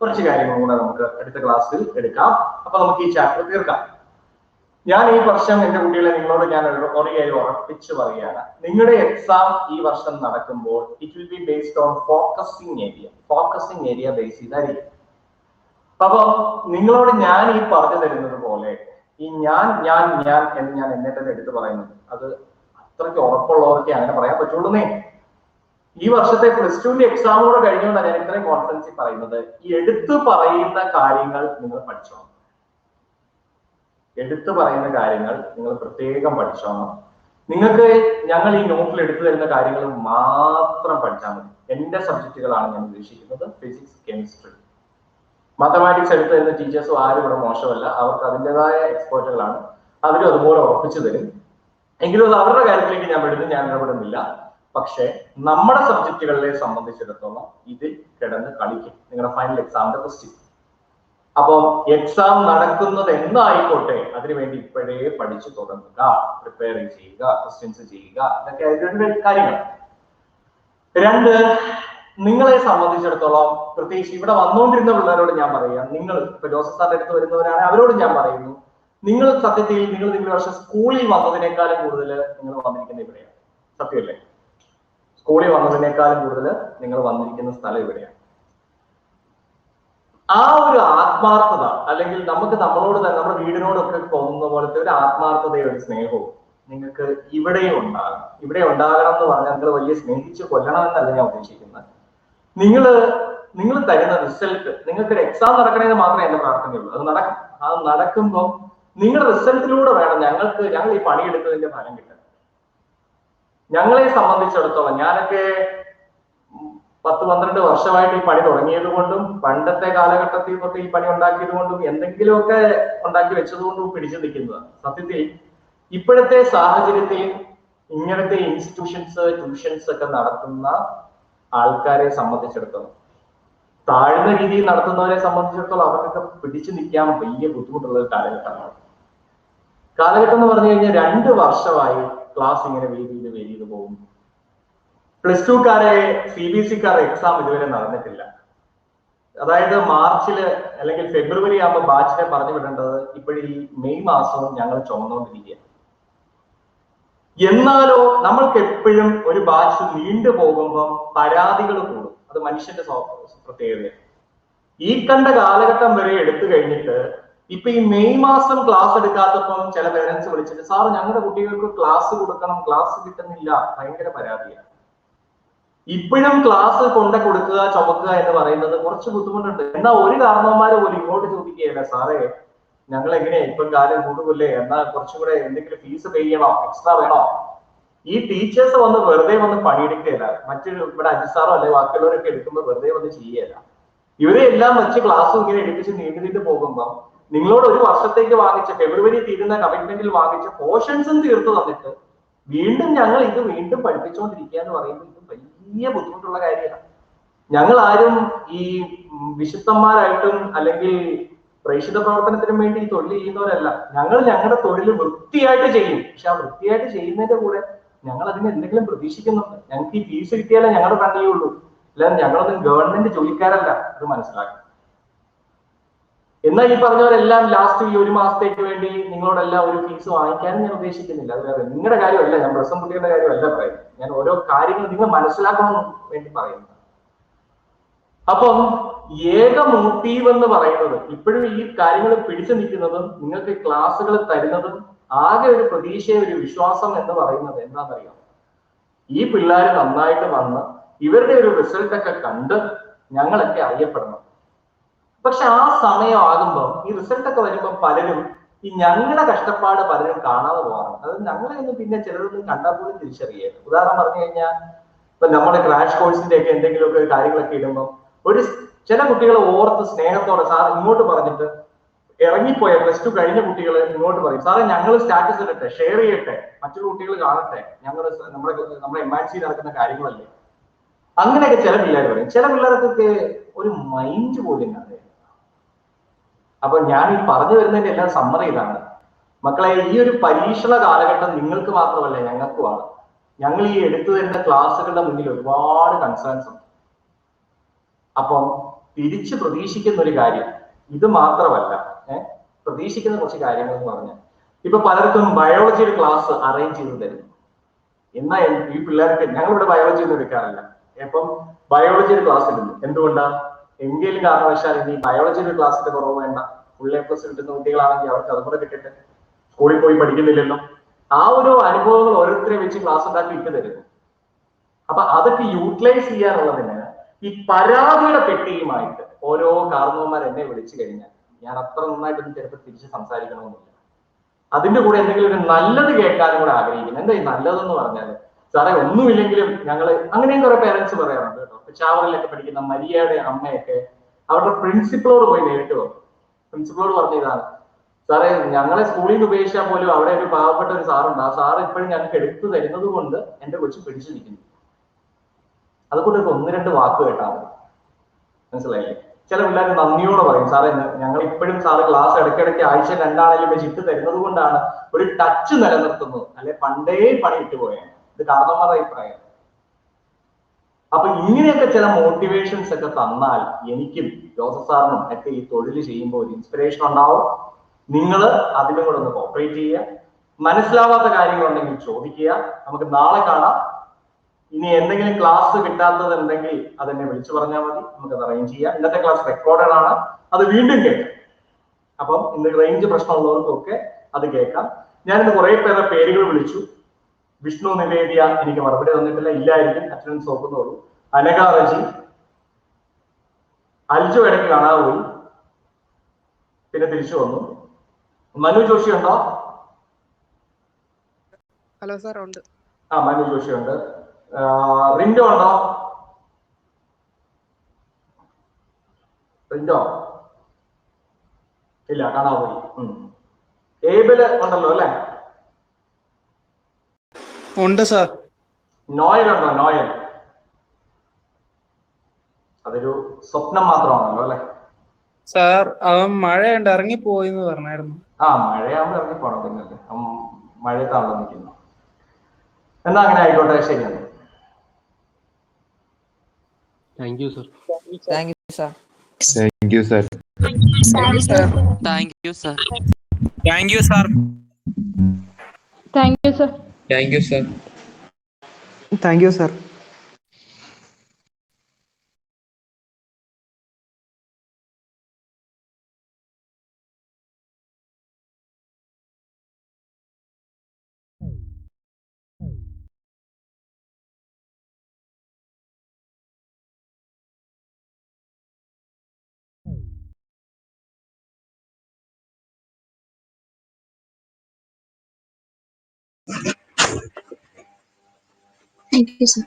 കുറച്ച് കാര്യങ്ങളും കൂടെ നമുക്ക് അടുത്ത ക്ലാസ്സിൽ എടുക്കാം. അപ്പൊ നമുക്ക് ഈ ചാപ്റ്റർ തീർക്കാം. ഞാൻ ഈ വർഷം എന്റെ കുട്ടികളെ നിങ്ങളോട് ഞാൻ ഒരു കാര്യം ഉറപ്പിച്ച് പറയുകയാണ്. നിങ്ങളുടെ എക്സാം ഈ വർഷം നടക്കുമ്പോൾ it will be based on focusing area base ചെയ്തായിരിക്കും. അപ്പൊ നിങ്ങളോട് ഞാൻ ഈ പറഞ്ഞു തരുന്നത് പോലെ ഈ ഞാൻ എന്ന് ഞാൻ എന്നെ തന്നെ എടുത്തു പറയുന്നത് അത് അത്രയ്ക്ക് ഉറപ്പുള്ളവർക്ക് അങ്ങനെ പറയാൻ പറ്റുള്ളൂന്നേ. ഈ വർഷത്തെ +2 എക്സാം കൂടെ കഴിഞ്ഞുകൊണ്ടാണ് ഞാൻ ഇത്രയും കോൺഫിഡൻസ് പറയുന്നത്. ഈ എടുത്തു പറയുന്ന കാര്യങ്ങൾ നിങ്ങൾ പഠിച്ചോണം. എടുത്തു പറയുന്ന കാര്യങ്ങൾ നിങ്ങൾ പ്രത്യേകം പഠിച്ചോണം. നിങ്ങൾക്ക് ഞങ്ങൾ ഈ നോട്ടിൽ എടുത്തു തരുന്ന കാര്യങ്ങൾ മാത്രം പഠിച്ചാൽ മതി. എന്റെ സബ്ജക്റ്റുകളാണ് ഞാൻ ഉദ്ദേശിക്കുന്നത്, ഫിസിക്സ്, കെമിസ്ട്രി. മാത്തമാറ്റിക്സ് എടുത്തു തരുന്ന ടീച്ചേഴ്സും ആരും ഇവിടെ മോശമല്ല, അവർക്ക് അതിൻ്റെതായ എക്സ്പേർട്ടുകളാണ്, അവരും അതുപോലെ ഉറപ്പിച്ചു തരും. എങ്കിലും അത് അവരുടെ കാര്യത്തിലേക്ക് ഞാൻ ഇടപെടുന്നില്ല. പക്ഷെ നമ്മുടെ സബ്ജക്റ്റുകളെ സംബന്ധിച്ചിടത്തോളം ഇത് കിടന്ന് കളിക്കും നിങ്ങളുടെ ഫൈനൽ എക്സാമിന്റെ ക്വസ്റ്റ്യൻ. അപ്പം എക്സാം നടക്കുന്നത് എന്തായിക്കോട്ടെ അതിനുവേണ്ടി ഇപ്പോഴേ പഠിച്ചു തുടങ്ങുക, പ്രിപ്പയർ ചെയ്യുക, ക്വസ്റ്റ്യൻസ് ചെയ്യുക, ഇതൊക്കെ അതിന്റെ കാര്യങ്ങൾ. 2, നിങ്ങളെ സംബന്ധിച്ചിടത്തോളം പ്രത്യേകിച്ച് ഇവിടെ വന്നുകൊണ്ടിരുന്ന പിള്ളേരോട് ഞാൻ പറയാം, നിങ്ങൾ ഇപ്പൊ ജോസഫ് സാറിന്റെ അടുത്ത് വരുന്നവരാണ്, അവരോട് ഞാൻ പറയുന്നു, നിങ്ങൾ സത്യത്തിൽ നിങ്ങൾ വർഷം സ്കൂളിൽ വന്നതിനേക്കാളും കൂടുതൽ നിങ്ങൾ വന്നിരിക്കുന്ന ഇവിടെയാണ്. സത്യമല്ലേ? സ്കൂളിൽ വന്നതിനേക്കാളും കൂടുതൽ നിങ്ങൾ വന്നിരിക്കുന്ന സ്ഥലം ഇവിടെയാണ്. ആ ഒരു ആത്മാർത്ഥത, അല്ലെങ്കിൽ നമുക്ക് നമ്മളോട് തന്നെ നമ്മുടെ വീടിനോടൊക്കെ തോന്നുന്ന പോലത്തെ ഒരു ആത്മാർത്ഥതയും ഒരു സ്നേഹവും നിങ്ങൾക്ക് ഇവിടെയും ഉണ്ടാകണം. ഇവിടെ ഉണ്ടാകണം എന്ന് പറഞ്ഞാൽ നിങ്ങൾ വലിയ സ്നേഹിച്ച് കൊല്ലണം എന്നല്ല ഞാൻ ഉദ്ദേശിക്കുന്നത്. നിങ്ങൾ തരുന്ന റിസൾട്ട്, നിങ്ങൾക്ക് ഒരു എക്സാം നടക്കണമെന്ന് മാത്രമേ എന്റെ പ്രാർത്ഥനയുള്ളൂ. അത് നടക്കുമ്പോൾ നിങ്ങളുടെ റിസൾട്ടിലൂടെ വേണം ഞങ്ങൾ ഈ പണിയെടുത്തതിന്റെ ഫലം കിട്ടാൻ. ഞങ്ങളെ സംബന്ധിച്ചിടത്തോളം ഞാനൊക്കെ 10-12 വർഷമായിട്ട് ഈ പണി തുടങ്ങിയത് കൊണ്ടും പണ്ടത്തെ കാലഘട്ടത്തിൽ തൊട്ട് ഈ പണി ഉണ്ടാക്കിയത് കൊണ്ടും എന്തെങ്കിലുമൊക്കെ ഉണ്ടാക്കി വെച്ചത് കൊണ്ടും പിടിച്ചു നിൽക്കുന്നതാണ്. സത്യത്തിൽ ഇപ്പോഴത്തെ സാഹചര്യത്തിൽ ഇങ്ങനത്തെ ഇൻസ്റ്റിറ്റ്യൂഷൻസ്, ട്യൂഷൻസ് ഒക്കെ നടത്തുന്ന ആൾക്കാരെ സംബന്ധിച്ചിടത്തോളം, താഴ്ന്ന രീതിയിൽ നടത്തുന്നവരെ സംബന്ധിച്ചിടത്തോളം അവർക്കൊക്കെ പിടിച്ചു നിൽക്കാൻ വലിയ ബുദ്ധിമുട്ടുള്ള ഒരു കാലഘട്ടമാണ്. കാലഘട്ടം എന്ന് പറഞ്ഞു കഴിഞ്ഞാൽ 2 വർഷമായി ക്ലാസ് ഇങ്ങനെ വെയിൽ ചെയ്ത് പോകും. +2-കാരെ CBSE-കാരെ എക്സാം ഇതുവരെ നടന്നിട്ടില്ല. അതായത് മാർച്ചില് അല്ലെങ്കിൽ ഫെബ്രുവരി ആകുമ്പോൾ ബാച്ചിനെ പറഞ്ഞു വിടേണ്ടത് ഇപ്പോഴീ മെയ് മാസവും ഞങ്ങൾ ചുമന്നുകൊണ്ടിരിക്കുക. എന്നാലോ നമ്മൾക്ക് എപ്പോഴും ഒരു ബാച്ച് നീണ്ടു പോകുമ്പം പരാതികൾ കൂടും. അത് മനുഷ്യന്റെ പ്രത്യേകതയാണ്. ഈ കണ്ട കാലഘട്ടം വരെ എടുത്തു കഴിഞ്ഞിട്ട് ഇപ്പൊ ഈ മെയ് മാസം ക്ലാസ് എടുക്കാത്തപ്പം ചില പേരൻസ് വിളിച്ചിട്ട് സാർ ഞങ്ങളുടെ കുട്ടികൾക്ക് ക്ലാസ് കൊടുക്കണം, ക്ലാസ് കിട്ടുന്നില്ല, ഭയങ്കര പരാതിയാണ്. ഇപ്പോഴും ക്ലാസ് കൊണ്ട കൊടുക്കുക, ചുമക്കുക എന്ന് പറയുന്നത് കുറച്ച് ബുദ്ധിമുട്ടുണ്ട്. എന്നാൽ ഒരു കാരണവന്മാര് പോലും ഇങ്ങോട്ട് ചോദിക്കുകയല്ല, സാറേ ഞങ്ങൾ എങ്ങനെയാ ഇപ്പം കാലം കൂടുമല്ലേ, എന്നാൽ കുറച്ചും കൂടെ എന്തെങ്കിലും ഫീസ് പേ ചെയ്യണോ, എക്സ്ട്രാ വേണോ? ഈ ടീച്ചേഴ്സ് വന്ന് വെറുതെ വന്ന് പണിയെടുക്കുകയല്ല, മറ്റൊരു ഇവിടെ അജിസാറോ അല്ലെ ബാക്കിയുള്ളവരൊക്കെ എടുക്കുമ്പോൾ വെറുതെ വന്ന് ചെയ്യുകയല്ല. ഇവരെ എല്ലാം വെച്ച് ക്ലാസ്സും ഇങ്ങനെ എടുപ്പിച്ച് നീണ്ടു പോകുമ്പോൾ നിങ്ങളോട് ഒരു വർഷത്തേക്ക് വാങ്ങിച്ച ഫെബ്രുവരി തീരുന്ന കമ്മിറ്റ്മെന്റിൽ വാങ്ങിച്ച പോർഷൻസും തീർത്തു തന്നിട്ട് വീണ്ടും ഞങ്ങൾ ഇത് വീണ്ടും പഠിപ്പിച്ചുകൊണ്ടിരിക്കുക എന്ന് പറയുമ്പോൾ ഇത് വലിയ ബുദ്ധിമുട്ടുള്ള കാര്യമാണ്. ഞങ്ങൾ ആരും ഈ വിശുദ്ധന്മാരായിട്ടും അല്ലെങ്കിൽ പ്രേക്ഷിത പ്രവർത്തനത്തിനും വേണ്ടി ഈ തൊഴിൽ ചെയ്യുന്നവരല്ല. ഞങ്ങൾ ഞങ്ങളുടെ തൊഴിൽ വൃത്തിയായിട്ട് ചെയ്യും. പക്ഷെ ആ വൃത്തിയായിട്ട് ചെയ്യുന്നതിന്റെ കൂടെ ഞങ്ങൾ അതിന് എന്തെങ്കിലും പ്രതീക്ഷിക്കുന്നുണ്ട്. ഞങ്ങൾക്ക് ഈ ഫീസ് കിട്ടിയാലേ ഞങ്ങളുടെ കണ്ണിയുള്ളൂ, അല്ലാതെ ഞങ്ങളൊന്നും ഗവൺമെന്റ് ജോലിക്കാരല്ല. അത് മനസ്സിലാക്കണം. എന്നാൽ ഈ പറഞ്ഞവരെല്ലാം ലാസ്റ്റ് ഈ 1 മാസത്തേക്ക് വേണ്ടി നിങ്ങളോടെല്ലാം ഒരു ഫീസ് വാങ്ങിക്കാനും ഞാൻ ഉദ്ദേശിക്കുന്നില്ല. അത് നിങ്ങളുടെ കാര്യമല്ല, ഞാൻ പ്രസംബുദ്ധിയുടെ കാര്യമല്ല പറയുന്നത്. ഞാൻ ഓരോ കാര്യങ്ങൾ നിങ്ങൾ മനസ്സിലാക്കണമെന്ന് വേണ്ടി പറയുന്നത്. അപ്പം ഏക മോട്ടീവ് എന്ന് പറയുന്നത് ഇപ്പോഴും ഈ കാര്യങ്ങൾ പിടിച്ചു നിൽക്കുന്നതും നിങ്ങൾക്ക് ക്ലാസ്സുകൾ തരുന്നതും ആകെ ഒരു പ്രതീക്ഷ, ഒരു വിശ്വാസം എന്ന് പറയുന്നത് എന്താണെന്നറിയാം, ഈ പിള്ളേർ നന്നായിട്ട് വന്ന് ഇവരുടെ ഒരു റിസൾട്ട് ഒക്കെ കണ്ട് ഞങ്ങളൊക്കെ അറിയപ്പെടണം. പക്ഷെ ആ സമയം ആകുമ്പോൾ ഈ റിസൾട്ട് ഒക്കെ വരുമ്പോൾ പലരും ഈ ഞങ്ങളുടെ കഷ്ടപ്പാട് പലരും കാണാതെ പോകാറുണ്ട്. അത് ഞങ്ങളെ ഒന്നും പിന്നെ ചിലരൊന്നും കണ്ടാൽ പോലും തിരിച്ചറിയരുത്. ഉദാഹരണം പറഞ്ഞു കഴിഞ്ഞാൽ ഇപ്പൊ നമ്മുടെ ക്രാഷ് കോഴ്സിന്റെ ഒക്കെ എന്തെങ്കിലുമൊക്കെ കാര്യങ്ങളൊക്കെ ഇടുമ്പോൾ ചില കുട്ടികൾ ഓർത്ത് സ്നേഹത്തോടെ സാർ ഇങ്ങോട്ട് പറഞ്ഞിട്ട് ഇറങ്ങിപ്പോയ +2 കഴിഞ്ഞ കുട്ടികൾ ഇങ്ങോട്ട് പറയും, സാറേ ഞങ്ങൾ സ്റ്റാറ്റസ് ഇടട്ടെ, ഷെയർ ചെയ്യട്ടെ, മറ്റൊരു കുട്ടികൾ കാണട്ടെ, ഞങ്ങൾ നമ്മുടെ MIC നടക്കുന്ന കാര്യങ്ങളല്ലേ. അങ്ങനെയൊക്കെ ചില പിള്ളേർ പറയും. ചില പിള്ളേർക്കൊക്കെ ഒരു മൈൻഡ് പോലും കാണുക. അപ്പൊ ഞാൻ ഈ പറഞ്ഞു വരുന്നതിന്റെ എല്ലാം സമ്മതം ഇതാണ്, മക്കളെ, ഈ ഒരു പരീക്ഷണ കാലഘട്ടം നിങ്ങൾക്ക് മാത്രമല്ല ഞങ്ങൾക്കുമാണ്. ഞങ്ങൾ ഈ എടുത്തു തരുന്ന ക്ലാസ്സുകളുടെ മുന്നിൽ ഒരുപാട് കൺസേൺസ് ഉണ്ട്. അപ്പം തിരിച്ച് പ്രതീക്ഷിക്കുന്ന ഒരു കാര്യം ഇത് മാത്രമല്ല, പ്രതീക്ഷിക്കുന്ന കുറച്ച് കാര്യങ്ങൾ എന്ന് പറഞ്ഞാൽ ഇപ്പൊ പലർക്കും ബയോളജി ഒരു ക്ലാസ് അറേഞ്ച് ചെയ്ത് തരും. എന്നാൽ ഈ പിള്ളേർക്ക് ഞങ്ങളിവിടെ ബയോളജി ഒന്നും എടുക്കാറില്ല. ഇപ്പം ബയോളജി ഒരു ക്ലാസ് ഇടുന്നു. എന്തുകൊണ്ടാ? എങ്കിലും കാരണവശാൽ ഇനി ബയോളജി ഒരു ക്ലാസ്സിന്റെ കുറവ് വേണ്ട. ഫുൾ A+ കിട്ടുന്ന കുട്ടികളാണെങ്കിൽ അവർക്ക് അതുകൂടെ കിട്ടട്ടെ, സ്കൂളിൽ പോയി പഠിക്കുന്നില്ലല്ലോ. ആ ഒരു അനുഭവങ്ങൾ ഓരോരുത്തരെ വെച്ച് ക്ലാസ് ഉണ്ടാക്കി ഇട്ട് തരുന്നു. അപ്പൊ അതൊക്കെ യൂട്ടിലൈസ് ചെയ്യാനുള്ളതിന് ഈ പരാതിയുടെ പെട്ടിയുമായിട്ട് ഓരോ കാരണവന്മാർ എന്നെ വിളിച്ചു കഴിഞ്ഞാൽ ഞാൻ അത്ര നന്നായിട്ടൊന്നും ചിലപ്പോൾ തിരിച്ച് സംസാരിക്കണമെന്നില്ല. അതിന്റെ കൂടെ എന്തെങ്കിലും ഒരു നല്ലത് കേൾക്കാനും കൂടെ ആഗ്രഹിക്കുന്നു. എന്താ ഈ നല്ലതെന്ന് പറഞ്ഞാല്, സാറേ ഒന്നുമില്ലെങ്കിലും ഞങ്ങള് അങ്ങനെയും കുറെ പേരൻസ് പറയാറുണ്ട് കേട്ടോ. ചാവറിലൊക്കെ പഠിക്കുന്ന മരിയയുടെ അമ്മയൊക്കെ അവരുടെ പ്രിൻസിപ്പളോട് പോയി നേരിട്ട് വന്നു. പ്രിൻസിപ്പളോട് പറഞ്ഞ ഇതാണ്, സാറേ ഞങ്ങളെ സ്കൂളിൽ നിന്ന് ഉപേക്ഷിച്ചാൽ പോലും അവിടെ ഒരു പാവപ്പെട്ട ഒരു സാറുണ്ട്, ആ സാറ് ഇപ്പോഴും ഞങ്ങൾക്ക് എടുത്തു തരുന്നത് കൊണ്ട് എന്റെ കൊച്ചു പിടിച്ചു നിൽക്കുന്നു. അതുകൊണ്ട് ഒരു 1-2 വാക്ക് കേട്ടാൽ മതി, മനസ്സിലായില്ലേ? ചില പിള്ളേർ നന്ദിയോടെ പറയും, സാറേ ഞങ്ങൾ ഇപ്പോഴും സാറ് ക്ലാസ് ഇടയ്ക്കിടയ്ക്ക് ആഴ്ച 2 ആണെങ്കിലും വെച്ച് ഇട്ട് തരുന്നത് കൊണ്ടാണ് ഒരു ടച്ച് നിലനിർത്തുന്നത്, അല്ലെ പണ്ടേ പണി ഇട്ടുപോയാണ്. ഇത് കാരണന്മാരുടെ അഭിപ്രായം. അപ്പൊ ഇങ്ങനെയൊക്കെ ചില മോട്ടിവേഷൻസ് ഒക്കെ തന്നാൽ എനിക്കും ജോസഫ് സാറിനും ഒക്കെ ഈ തൊഴിൽ ചെയ്യുമ്പോൾ ഒരു ഇൻസ്പിറേഷൻ ഉണ്ടാവും. നിങ്ങൾ അതിനും കൂടെ ഒന്ന് കോപ്പറേറ്റ് ചെയ്യുക. മനസ്സിലാവാത്ത കാര്യങ്ങളുണ്ടെങ്കിൽ ചോദിക്കുക. നമുക്ക് നാളെ കാണാം. ഇനി എന്തെങ്കിലും ക്ലാസ് കിട്ടാത്തതുണ്ടെങ്കിൽ അതെന്നെ വിളിച്ചു പറഞ്ഞാൽ മതി, നമുക്കത് അറേഞ്ച് ചെയ്യാം. ഇന്നത്തെ ക്ലാസ് റെക്കോർഡഡ് ആണ്, അത് വീണ്ടും കേൾക്കാം. അപ്പം ഇന്ന് റേഞ്ച് പ്രശ്നമുള്ളവർക്കൊക്കെ അത് കേൾക്കാം. ഞാനിന്ന് കുറെ പേരുടെ പേരുകൾ വിളിച്ചു. വിഷ്ണു നിവേദിയ എനിക്ക് മറുപടി തന്നിട്ടില്ല, ഇല്ലായിരിക്കും, അറ്റൻഡൻസ് നോക്കുന്നുള്ളൂ. അനഘ റജി, അൽജു ഇടയ്ക്ക് കാണാതെ പോയി, പിന്നെ തിരിച്ചു വന്നു. മനു ജോഷി ഉണ്ടോ? ഹലോ സാർ, ഉണ്ട്. മനു ജോഷി ഉണ്ട്. റിൻഡോ ഉണ്ടോ? റിൻഡോ ഇല്ല, കാണാതെ പോയി. ഏബില് ഉണ്ടല്ലോ അല്ലെ? ഉണ്ട് സാർ. നോയൽ ഉണ്ടോ? നോയൽ അതൊരു സ്വപ്നം മാത്രമാണല്ലോ അല്ലെ? സാർ അവൻ മഴയുണ്ട് ഇറങ്ങിപ്പോയിന്ന് പറഞ്ഞായിരുന്നു. ആ മഴയാകുമ്പോൾ ഇറങ്ങി പോണം പിന്നെ മഴയത്താണല്ലോ നിൽക്കുന്നു. എന്നാ അങ്ങനെ ആയിക്കോട്ടെ, ശരിയാണ്. Thank you, sir. Thank you sir. Thank you, sir. Thank you, sir. Thank you sir. Thank you, sir. Thank you, sir. Thank you sir. Thank you, sir.